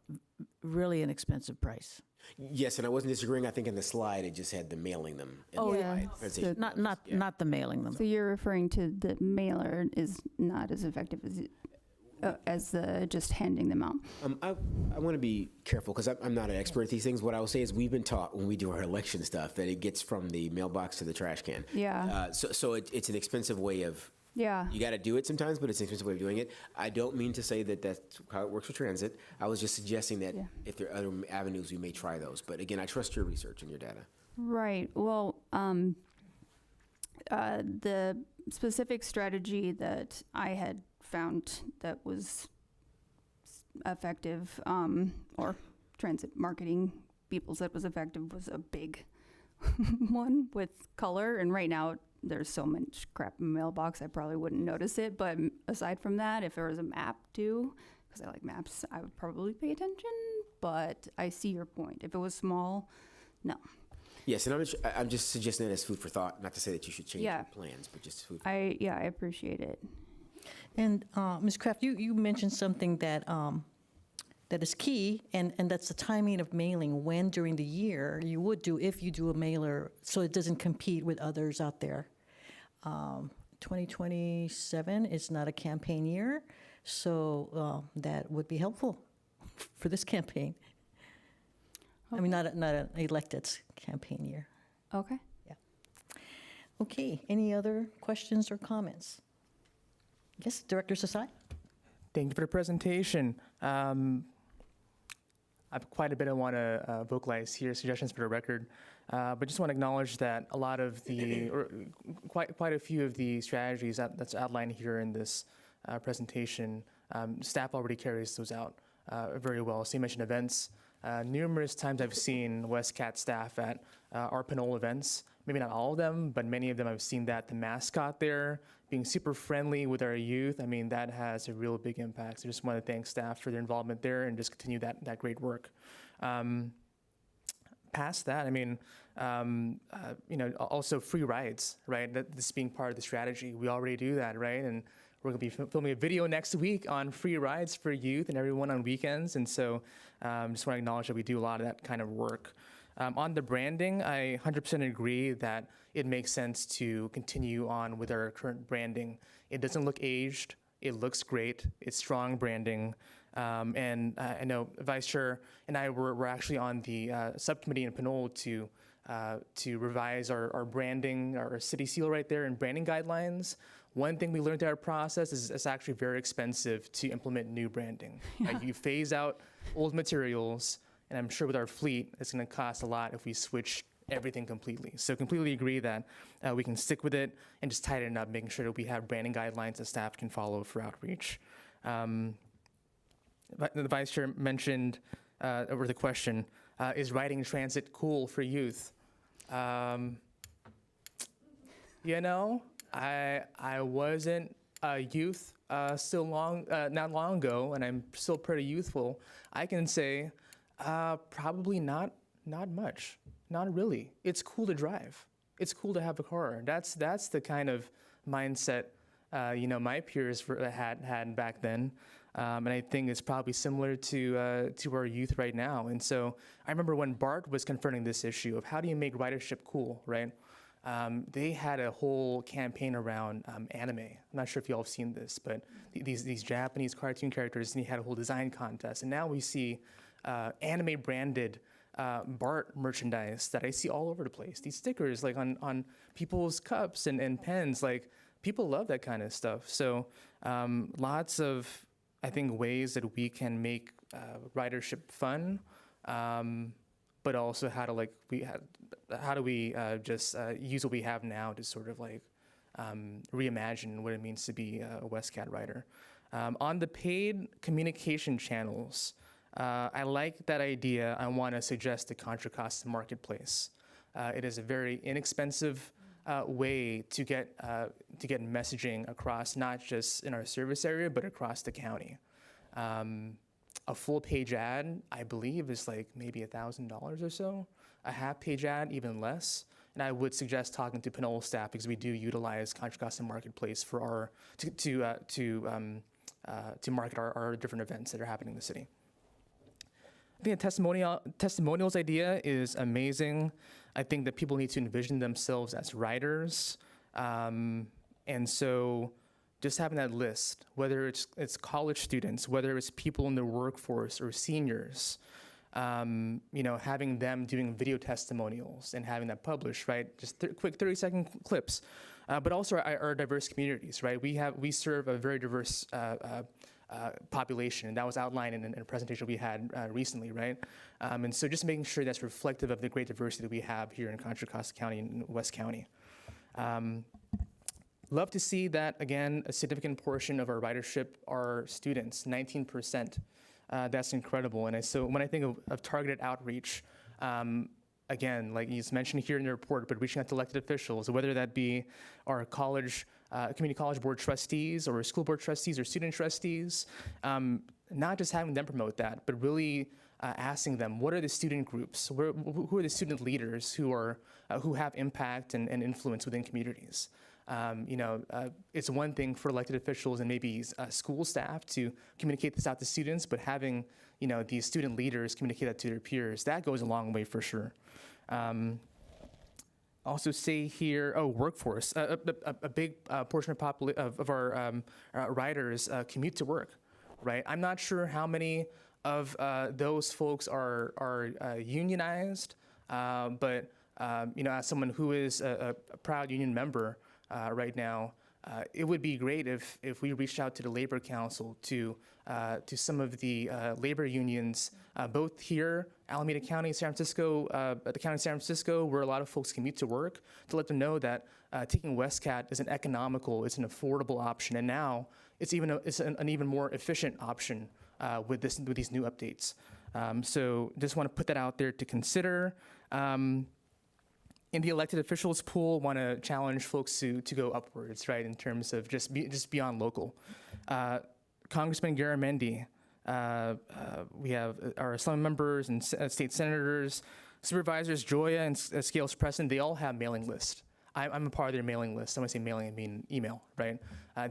really inexpensive price. Yes, and I wasn't disagreeing. I think in the slide it just had the mailing them. in Oh, the yeah. slide presentation. Not the mailing them. So you're referring to the mailer is not as effective as the just handing them out. I want to be careful because I'm not an expert at these things. What I will say is we've been taught when we do our election stuff that it gets from the mailbox to the trash can. Yeah. So it's an expensive way of. Yeah. You got to do it sometimes, but it's an expensive way of doing it. I don't mean to say that that's how it works for transit. I was just suggesting that if there are other avenues, we may try those. But again, I trust your research and your data. Right. Well, the specific strategy that I had found that was effective, or transit marketing people said was effective, was a big one with color. And right now, there's so much crap in the mailbox, I probably wouldn't notice it. But aside from that, if there was a map too, because I like maps, I would probably pay attention. But I see your point. If it was small, no. Yes, and I'm just suggesting that as food for thought. Not to say that you should change Yeah. your plans, but just food for I appreciate it. And Ms. Kraft, you mentioned something that that is key, and that's the timing of mailing. When during the year you would do if you do a mailer, so it doesn't compete with others out there. 2027 is not a campaign year, so that would be helpful for this campaign. I mean, not an elected campaign year. Okay. Okay, any other questions or comments? Yes, Director Sasai? Thank you for the presentation. I have quite a bit I want to vocalize here, suggestions for the record, but just want to acknowledge that a lot of the, or quite a few of the strategies that's outlined here in this presentation, staff already carries those out very well. So you mentioned events. Numerous times I've seen Westcat staff at our Pinole events. Maybe not all of them, but many of them I've seen that the mascot there being super friendly with our youth. I mean, that has a real big impact. So I just want to thank staff for their involvement there and just continue that great work. Past that, I mean, also free rides, right? This being part of the strategy. We already do that, right? And we're going to be filming a video next week on free rides for youth and everyone on weekends. And so just want to acknowledge that we do a lot of that kind of work. On the branding, I 100% agree that it makes sense to continue on with our current branding. It doesn't look aged. It looks great. It's strong branding. And I know Vice Chair and I were actually on the subcommittee in Pinole to revise our branding, our city seal right there, and branding guidelines. One thing we learned in our process is it's actually very expensive to implement new branding. You phase out old materials, and I'm sure with our fleet, it's going to cost a lot if we switch everything completely. So completely agree that we can stick with it and just tighten up, making sure that we have branding guidelines that staff can follow for outreach. The Vice Chair mentioned, or the question, is riding transit cool for youth? You know, I wasn't a youth not long ago, and I'm still pretty youthful. I can say probably not much, not really. It's cool to drive. It's cool to have a car. That's the kind of mindset my peers had back then. And I think it's probably similar to our youth right now. And so I remember when BART was confronting this issue of how do you make ridership cool, right? They had a whole campaign around anime. I'm not sure if you all have seen this, but these Japanese cartoon characters, and he had a whole design contest. And now we see anime branded BART merchandise that I see all over the place. These stickers like on people's cups and pens, like people love that kind of stuff. So lots of, I think, ways that we can make ridership fun, but also how do we just use what we have now to sort of like reimagine what it means to be a Westcat rider. On the paid communication channels, I like that idea. I want to suggest the Contra Costa Marketplace. It is a very inexpensive way to get messaging across, not just in our service area, but across the county. A full page ad, I believe, is like maybe $1,000 or so. A half page ad, even less. And I would suggest talking to Pinole staff because we do utilize Contra Costa Marketplace for to market our different events that are happening in the city. I think the testimonials idea is amazing. I think that people need to envision themselves as riders. And so just having that list, whether it's college students, whether it's people in the workforce or seniors, having them doing video testimonials and having that published, right? Just quick 30-second clips. But also our diverse communities, right? We serve a very diverse population, and that was outlined in a presentation we had recently, right? And so just making sure that's reflective of the great diversity that we have here in Contra Costa County and West County. Love to see that, again, a significant portion of our ridership are students, 19%. That's incredible. And so when I think of targeted outreach, again, like you mentioned here in the report, but reaching out to elected officials, whether that be our community college board trustees or school board trustees or student trustees, not just having them promote that, but really asking them, what are the student groups? Who are the student leaders who have impact and influence within communities? It's one thing for elected officials and maybe school staff to communicate this out to students, but having, these student leaders communicate that to their peers, that goes a long way for sure. Also say here, workforce. A big portion of our riders commute to work, right? I'm not sure how many of those folks are unionized, but as someone who is a proud union member right now, it would be great if we reached out to the Labor Council, to some of the labor unions, both here, Alameda County, San Francisco, the County of San Francisco, where a lot of folks commute to work, to let them know that taking Westcat is an economical, it's an affordable option, and now it's an even more efficient option with these new updates. So just want to put that out there to consider. In the elected officials pool, want to challenge folks to go upwards, right, in terms of just beyond local. Congressman Garamendi, we have our Assembly members and state senators, supervisors, Joya and Scales President, they all have mailing lists. I'm a part of their mailing list. When I say mailing, I mean email, right?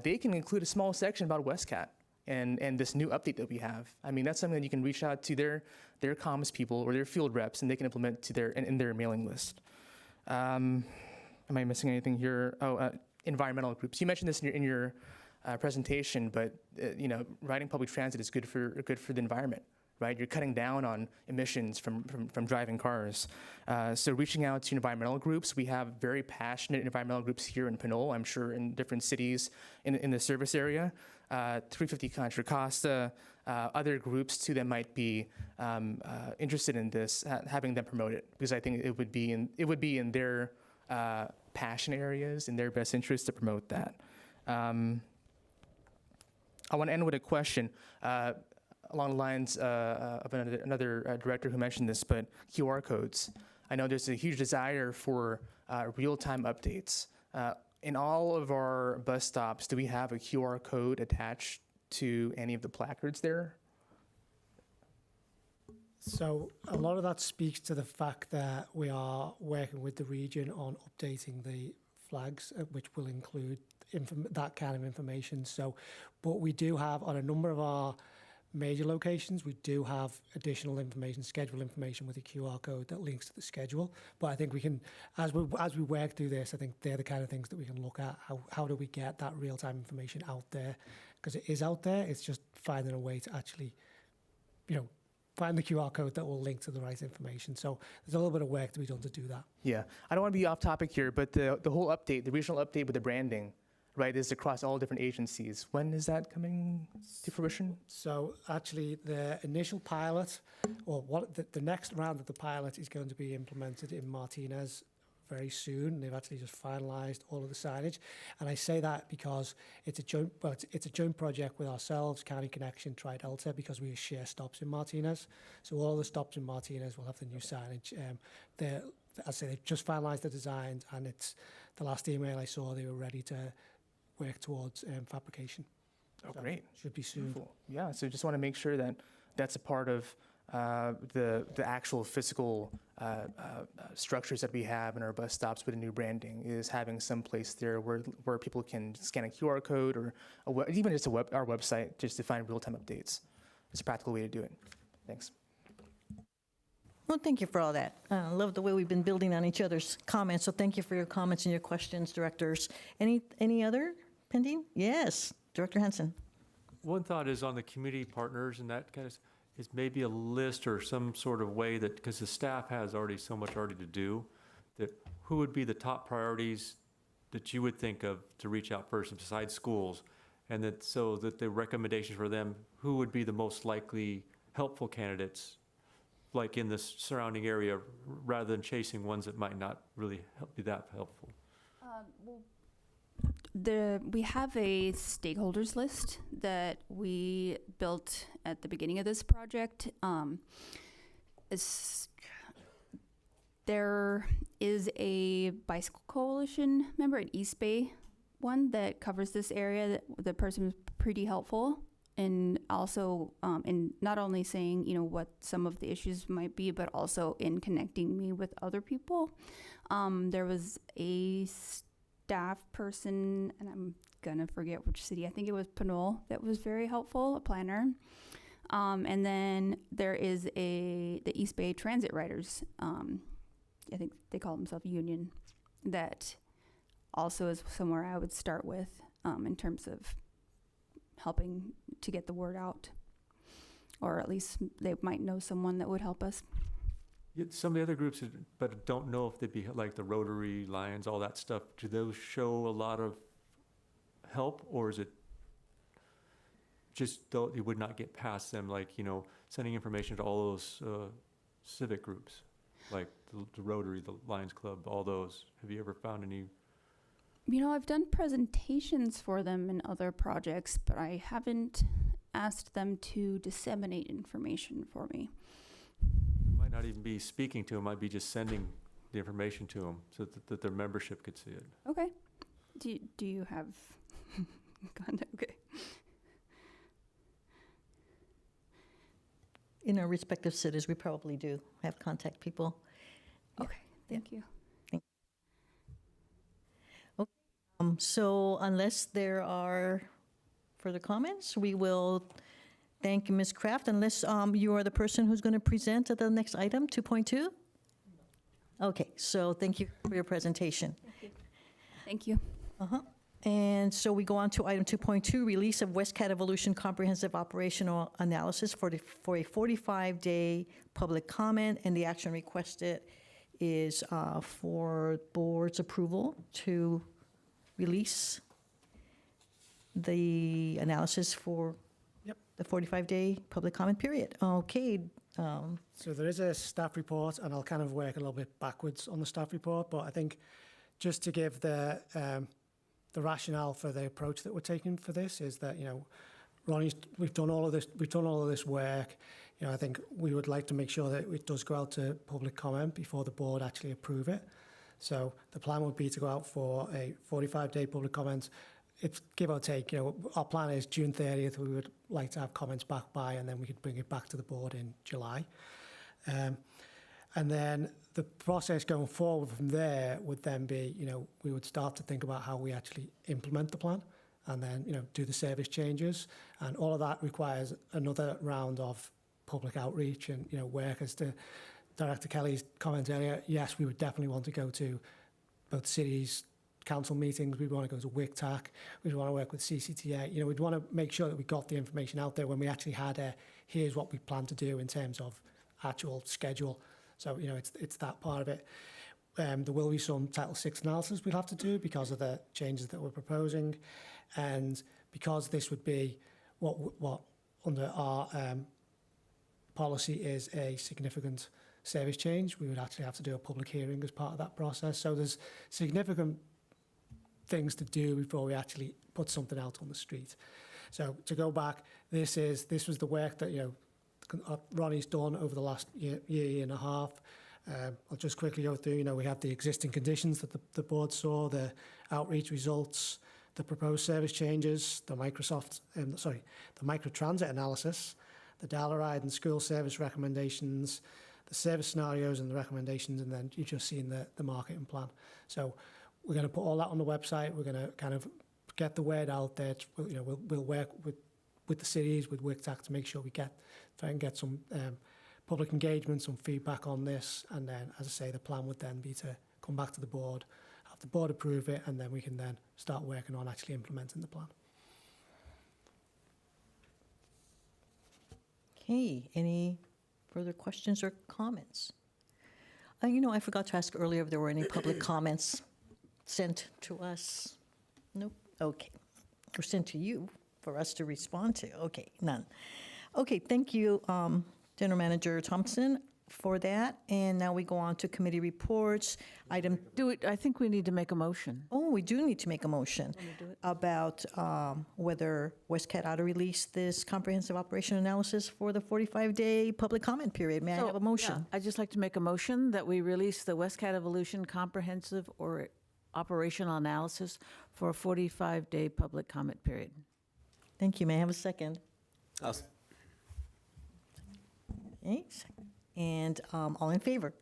They can include a small section about Westcat and this new update that we have. I mean, that's something that you can reach out to their comms people or their field reps, and they can implement in their mailing list. Am I missing anything here? Environmental groups. You mentioned this in your presentation, but riding public transit is good for the environment, right? You're cutting down on emissions from driving cars. So reaching out to environmental groups, we have very passionate environmental groups here in Pinole. I'm sure in different cities in the service area. 350 Contra Costa, other groups too that might be interested in this, having them promote it, because I think it would be in their passion areas, in their best interest to promote that. I want to end with a question along the lines of another director who mentioned this, but QR codes. I know there's a huge desire for real-time updates. in all of our bus stops, do we have a QR code attached to any of the placards there? So a lot of that speaks to the fact that we are working with the region on updating the flags, which will include that kind of information. So, but we do have on a number of our major locations, we do have additional information, schedule information with a QR code that links to the schedule. But I think we can, as we work through this, I think they're the kind of things that we can look at. How do we get that real-time information out there? Because it is out there. It's just finding a way to actually, find the QR code that will link to the right information. So there's a little bit of work to be done to do that. Yeah, I don't want to be off topic here, but the whole update, the regional update with the branding, right, is across all different agencies. When is that coming to fruition? So actually, the initial pilot, or the next round of the pilot is going to be implemented in Martinez very soon. They've actually just finalised all of the signage, and I say that because it's a joint project with ourselves, County Connection, Tri-Delta, because we share stops in Martinez. So all the stops in Martinez will have the new signage. I say they've just finalised the designs, and it's the last email I saw. They were ready to work towards fabrication. Oh, So great. should be soon. Cool. Yeah, so just want to make sure that that's a part of the actual physical structures that we have in our bus stops with the new branding, is having some place there where people can scan a QR code or even just our website just to find real-time updates. It's a practical way to do it. Thanks. Well, thank you for all that. I love the way we've been building on each other's comments, so thank you for your comments and your questions, directors. Any other pending? Yes, Director Hansen. One thought is on the community partners and that kind of, is maybe a list or some sort of way that, because the staff has already so much already to do, that who would be the top priorities that you would think of to reach out first besides schools, and that so that the recommendations for them, who would be the most likely helpful candidates, like in the surrounding area, rather than chasing ones that might not really be that helpful. We have a stakeholders list that we built at the beginning of this project. There is a bicycle coalition member, an East Bay one that covers this area. The person was pretty helpful, and also in not only saying what some of the issues might be, but also in connecting me with other people. There was a staff person, and I'm gonna forget which city, I think it was Pinole, that was very helpful, a planner. And then there is the East Bay Transit Riders, I think they call themselves Union, that also is somewhere I would start with in terms of helping to get the word out, or at least they might know someone that would help us. Some of the other groups, but don't know if they'd be like the Rotary, Lions, all that stuff. Do those show a lot of help, or is it just though you would not get past them, like, sending information to all those civic groups, like the Rotary, the Lions Club, all those? Have you ever found any? I've done presentations for them in other projects, but I haven't asked them to disseminate information for me. Might not even be speaking to them, might be just sending the information to them so that their membership could see it. Okay. Do you have contact? Okay. In our respective cities, we probably do have contact people. Okay. Thank you. So unless there are further comments, we will thank Ms. Kraft, unless you are the person who's going to present at the next item, 2.2? Okay, so thank you for your presentation. Thank you. And so we go on to item 2.2, release of Westcat Evolution Comprehensive Operational Analysis for a 45-day public comment, and the action requested is for board's approval to release the analysis for the 45-day public comment period. Okay. So there is a staff report, and I'll kind of work a little bit backwards on the staff report, but I think just to give the rationale for the approach that we're taking for this is that, Ronnie's, we've done all of this work. I think we would like to make sure that it does go out to public comment before the board actually approve it. So the plan would be to go out for a 45-day public comment. It's give or take, our plan is June 30th. We would like to have comments back by, and then we could bring it back to the board in July. And then the process going forward from there would then be, we would start to think about how we actually implement the plan and then, do the service changes. And all of that requires another round of public outreach and, work. As to Director Kelly's comment earlier, yes, we would definitely want to go to both cities, council meetings. We want to go to WCTAC. We want to work with CCTA. We'd want to make sure that we got the information out there when we actually had here's what we plan to do in terms of actual schedule. So, it's that part of it. There will be some Title VI analysis we'll have to do because of the changes that we're proposing. And because this would be what under our policy is a significant service change, we would actually have to do a public hearing as part of that process. So there's significant things to do before we actually put something out on the street. So to go back, this was the work that, Ronnie's done over the last year and a half. I'll just quickly go through, we have the existing conditions that the board saw, the outreach results, the proposed service changes, the microtransit analysis, the Dalaride and school service recommendations, the service scenarios and the recommendations, and then you've just seen the marketing plan. So we're going to put all that on the website. We're going to kind of get the word out there. We'll work with the cities, with WCTAC, to make sure we try and get some public engagement, some feedback on this. And then, as I say, the plan would then be to come back to the board, have the board approve it, and then we can then start working on actually implementing the plan. Okay, any further questions or comments? I forgot to ask earlier if there were any public comments sent to us. Nope, okay. Or sent to you for us to respond to. Okay, none. Okay, thank you, General Manager Thompson, for that. And now we go on to committee reports. I think we need to make a motion. Oh, we do need to make a motion about whether Westcat ought to release this comprehensive operation analysis for the 45-day public comment period. May I have a motion? I'd just like to make a motion that we release the Westcat Evolution comprehensive or operational analysis for a 45-day public comment period. Thank you. May I have a second? Okay, and all in favor?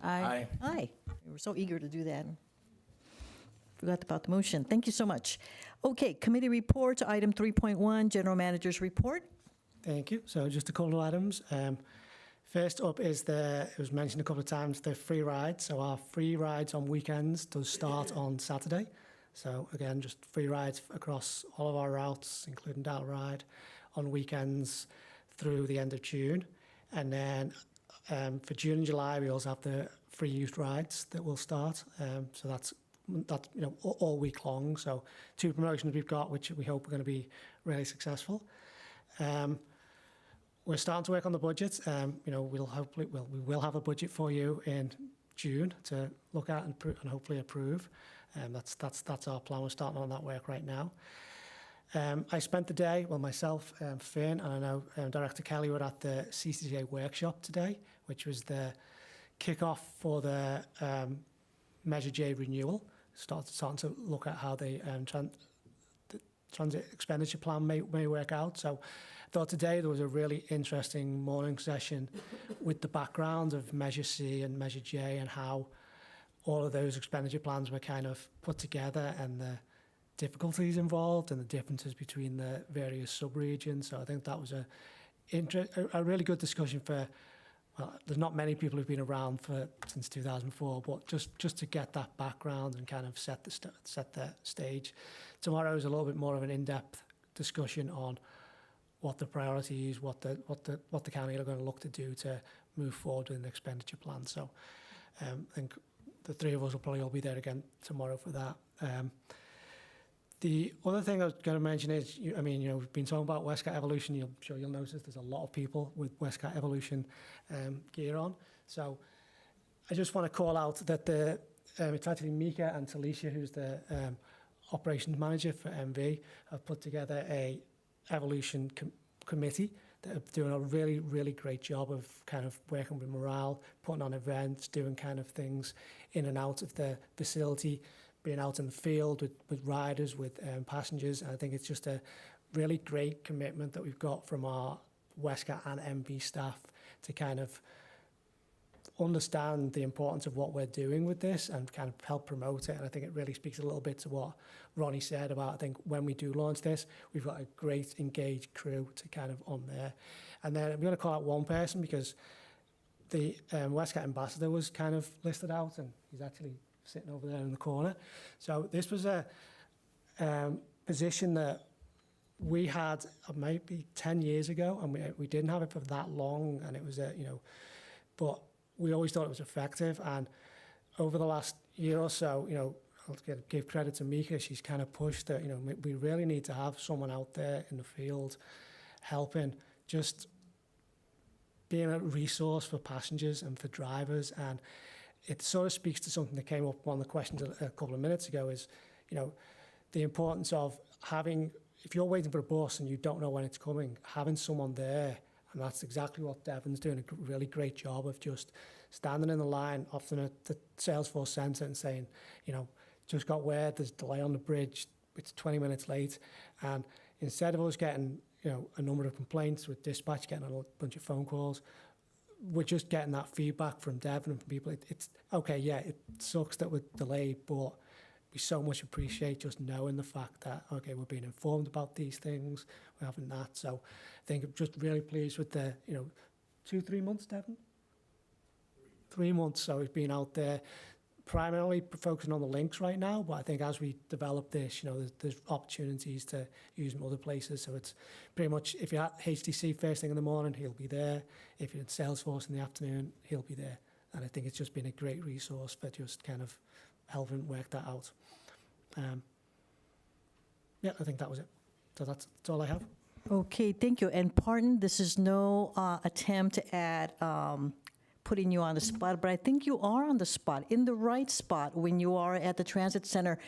Aye. Aye. We were so eager to do that. Forgot about the motion. Thank you so much. Okay, committee reports, item 3.1, General Manager's report. Thank you. So just a couple of items. First up is it was mentioned a couple of times, the free rides. So our free rides on weekends does start on Saturday. So again, just free rides across all of our routes, including Dalaride, on weekends through the end of June. And then for June and July, we also have the free youth rides that will start. So that's all week long. So 2 promotions we've got, which we hope are going to be really successful. We're starting to work on the budget. We will have a budget for you in June to look at and hopefully approve. That's our plan. We're starting on that work right now. I spent the day, myself, Finn, and I know Director Kelly were at the CCJ workshop today, which was the kick-off for the Measure J renewal, starting to look at how the transit expenditure plan may work out. So I thought today there was a really interesting morning session with the background of Measure C and Measure J and how all of those expenditure plans were kind of put together and the difficulties involved and the differences between the various sub-regions. So I think that was a really good discussion for, there's not many people who've been around since 2004, but just to get that background and kind of set the stage. Tomorrow is a little bit more of an in-depth discussion on what the priorities, what the county are going to look to do to move forward with an expenditure plan. So I think the three of us will probably all be there again tomorrow for that. The other thing I was going to mention is, we've been talking about Westcat Evolution. I'm sure you'll notice there's a lot of people with Westcat Evolution gear on. So I just want to call out that it's actually Mika and Talisha, who's the operations manager for MV, have put together a Evolution committee that are doing a really, really great job of kind of working with morale, putting on events, doing kind of things in and out of the facility, being out in the field with riders, with passengers. And I think it's just a really great commitment that we've got from our Westcat and MB staff to kind of understand the importance of what we're doing with this and kind of help promote it. And I think it really speaks a little bit to what Ronnie said about, I think when we do launch this, we've got a great engaged crew to kind of on there. And then I'm going to call out one person because the Westcat ambassador was kind of listed out, and he's actually sitting over there in the corner. So this was a position that we had maybe 10 years ago, and we didn't have it for that long, and it was but we always thought it was effective. And over the last year or so, I'll give credit to Mika. She's kind of pushed that, we really need to have someone out there in the field helping, just being a resource for passengers and for drivers. And it sort of speaks to something that came up, one of the questions a couple of minutes ago is, the importance of having, if you're waiting for a bus and you don't know when it's coming, having someone there. And that's exactly what Devon's doing, a really great job of just standing in the line, often at the Salesforce Centre, and saying, just got word, there's a delay on the bridge, it's 20 minutes late. And instead of us getting, a number of complaints with dispatch, getting a bunch of phone calls, we're just getting that feedback from Devon and from people. It's okay, yeah, it sucks that we're delayed, but we so much appreciate just knowing the fact that, okay, we're being informed about these things, we're having that. So I think I'm just really pleased with the, 2-3 months, Devon? 3 months, so we've been out there primarily focusing on the links right now, but I think as we develop this, there's opportunities to use them other places. So it's pretty much, if you're at HTC first thing in the morning, he'll be there. If you're at Salesforce in the afternoon, he'll be there. And I think it's just been a great resource for just kind of helping work that out. I think that was it. So that's all I have. Okay, thank you. And pardon, this is no attempt at putting you on the spot, but I think you are on the spot, in the right spot when you are at the transit center.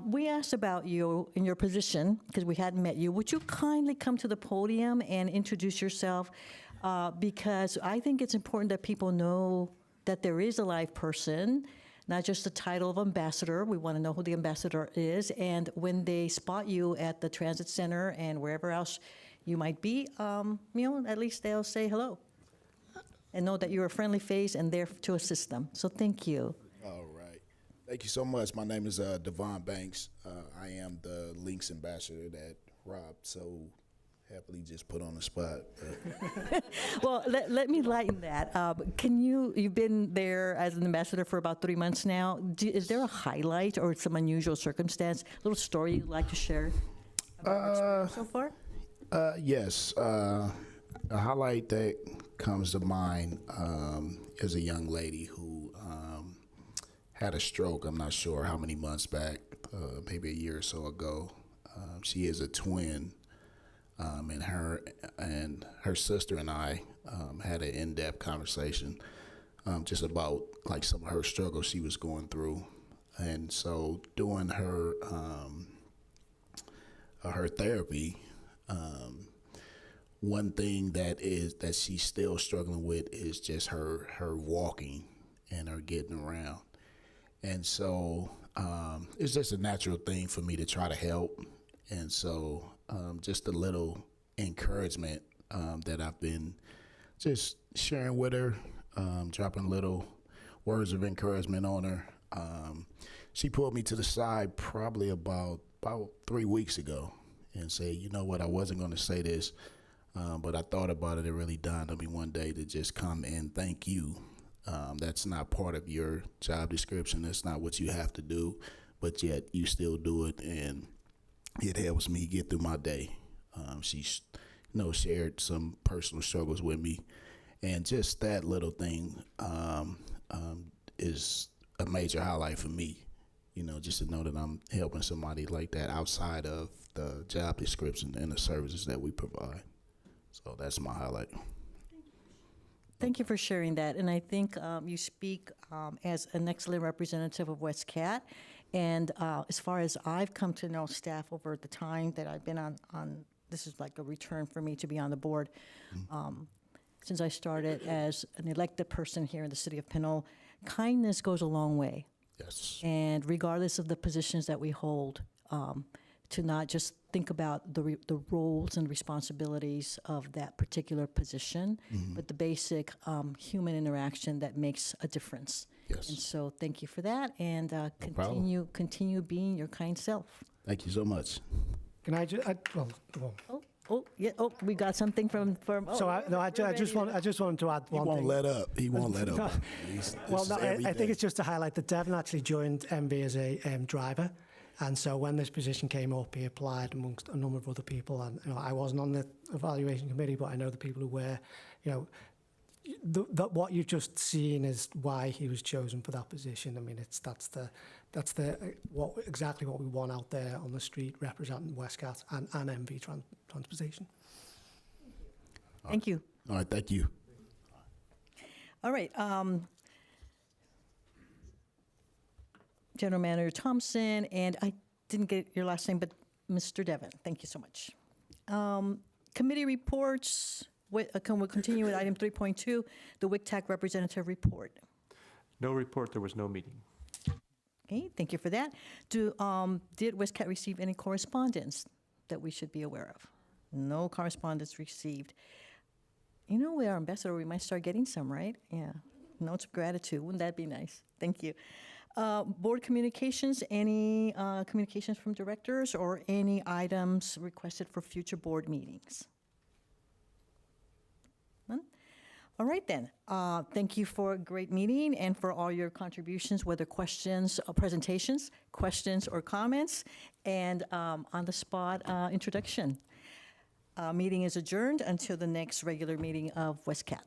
We asked about you in your position because we hadn't met you. Would you kindly come to the podium and introduce yourself? Because I think it's important that people know that there is a live person, not just the title of ambassador. We want to know who the ambassador is. And when they spot you at the transit center and wherever else you might be, at least they'll say hello and know that you're a friendly face and there to assist them. So thank you. All right. Thank you so much. My name is Devon Banks. I am the Links ambassador that Rob so happily just put on the spot. Well, let me lighten that. You've been there as an ambassador for about 3 months now. Is there a highlight or some unusual circumstance, little story you'd like to share about your experience so far? Yes. A highlight that comes to mind is a young lady who had a stroke. I'm not sure how many months back, maybe a year or so ago. She is a twin. And her sister and I had an in-depth conversation just about like some of her struggles she was going through. And so during her therapy, one thing that she's still struggling with is just her walking and her getting around. And so it's just a natural thing for me to try to help. And so just a little encouragement that I've been just sharing with her, dropping little words of encouragement on her. She pulled me to the side probably about 3 weeks ago and said, you know what, I wasn't going to say this, but I thought about it. It really dawned on me one day to just come and thank you. That's not part of your job description. That's not what you have to do, but yet you still do it, and it helps me get through my day. She, shared some personal struggles with me, and just that little thing is a major highlight for me. Just to know that I'm helping somebody like that outside of the job description and the services that we provide. So that's my highlight. Thank you for sharing that. And I think you speak as an excellent representative of Westcat. And as far as I've come to know staff over the time that I've been on this is like a return for me to be on the board. Since I started as an elected person here in the city of Pinole, kindness goes a long way. Yes. And regardless of the positions that we hold, to not just think about the roles and responsibilities of that particular position, but the basic human interaction that makes a difference. Yes. And so thank you for that, and problem. continue being your kind self. Thank you so much. Can I just, well, We got something from. so I just wanted to add He one won't thing. let up. He won't let up. Well, no, I think it's just to highlight that Devon actually joined MB as a driver. And so when this position came up, he applied amongst a number of other people. And I wasn't on the evaluation committee, but I know the people who were. What you've just seen is why he was chosen for that position. I mean, that's exactly what we want out there on the street representing Westcat and MV transportation. Thank you. All right, thank you. All right. General Manager Thompson, and I didn't get your last name, but Mr. Devon, thank you so much. Committee reports, we'll continue with item 3.2, the WCTAC representative report. No report, there was no meeting. Okay, thank you for that. Did Westcat receive any correspondence that we should be aware of? No correspondence received. With our ambassador, we might start getting some, right? Yeah. Notes of gratitude. Wouldn't that be nice? Thank you. Board communications, any communications from directors or any items requested for future board meetings? None? All right then. Thank you for a great meeting and for all your contributions, whether questions, presentations, questions or comments, and on-the-spot introduction. Meeting is adjourned until the next regular meeting of Westcat.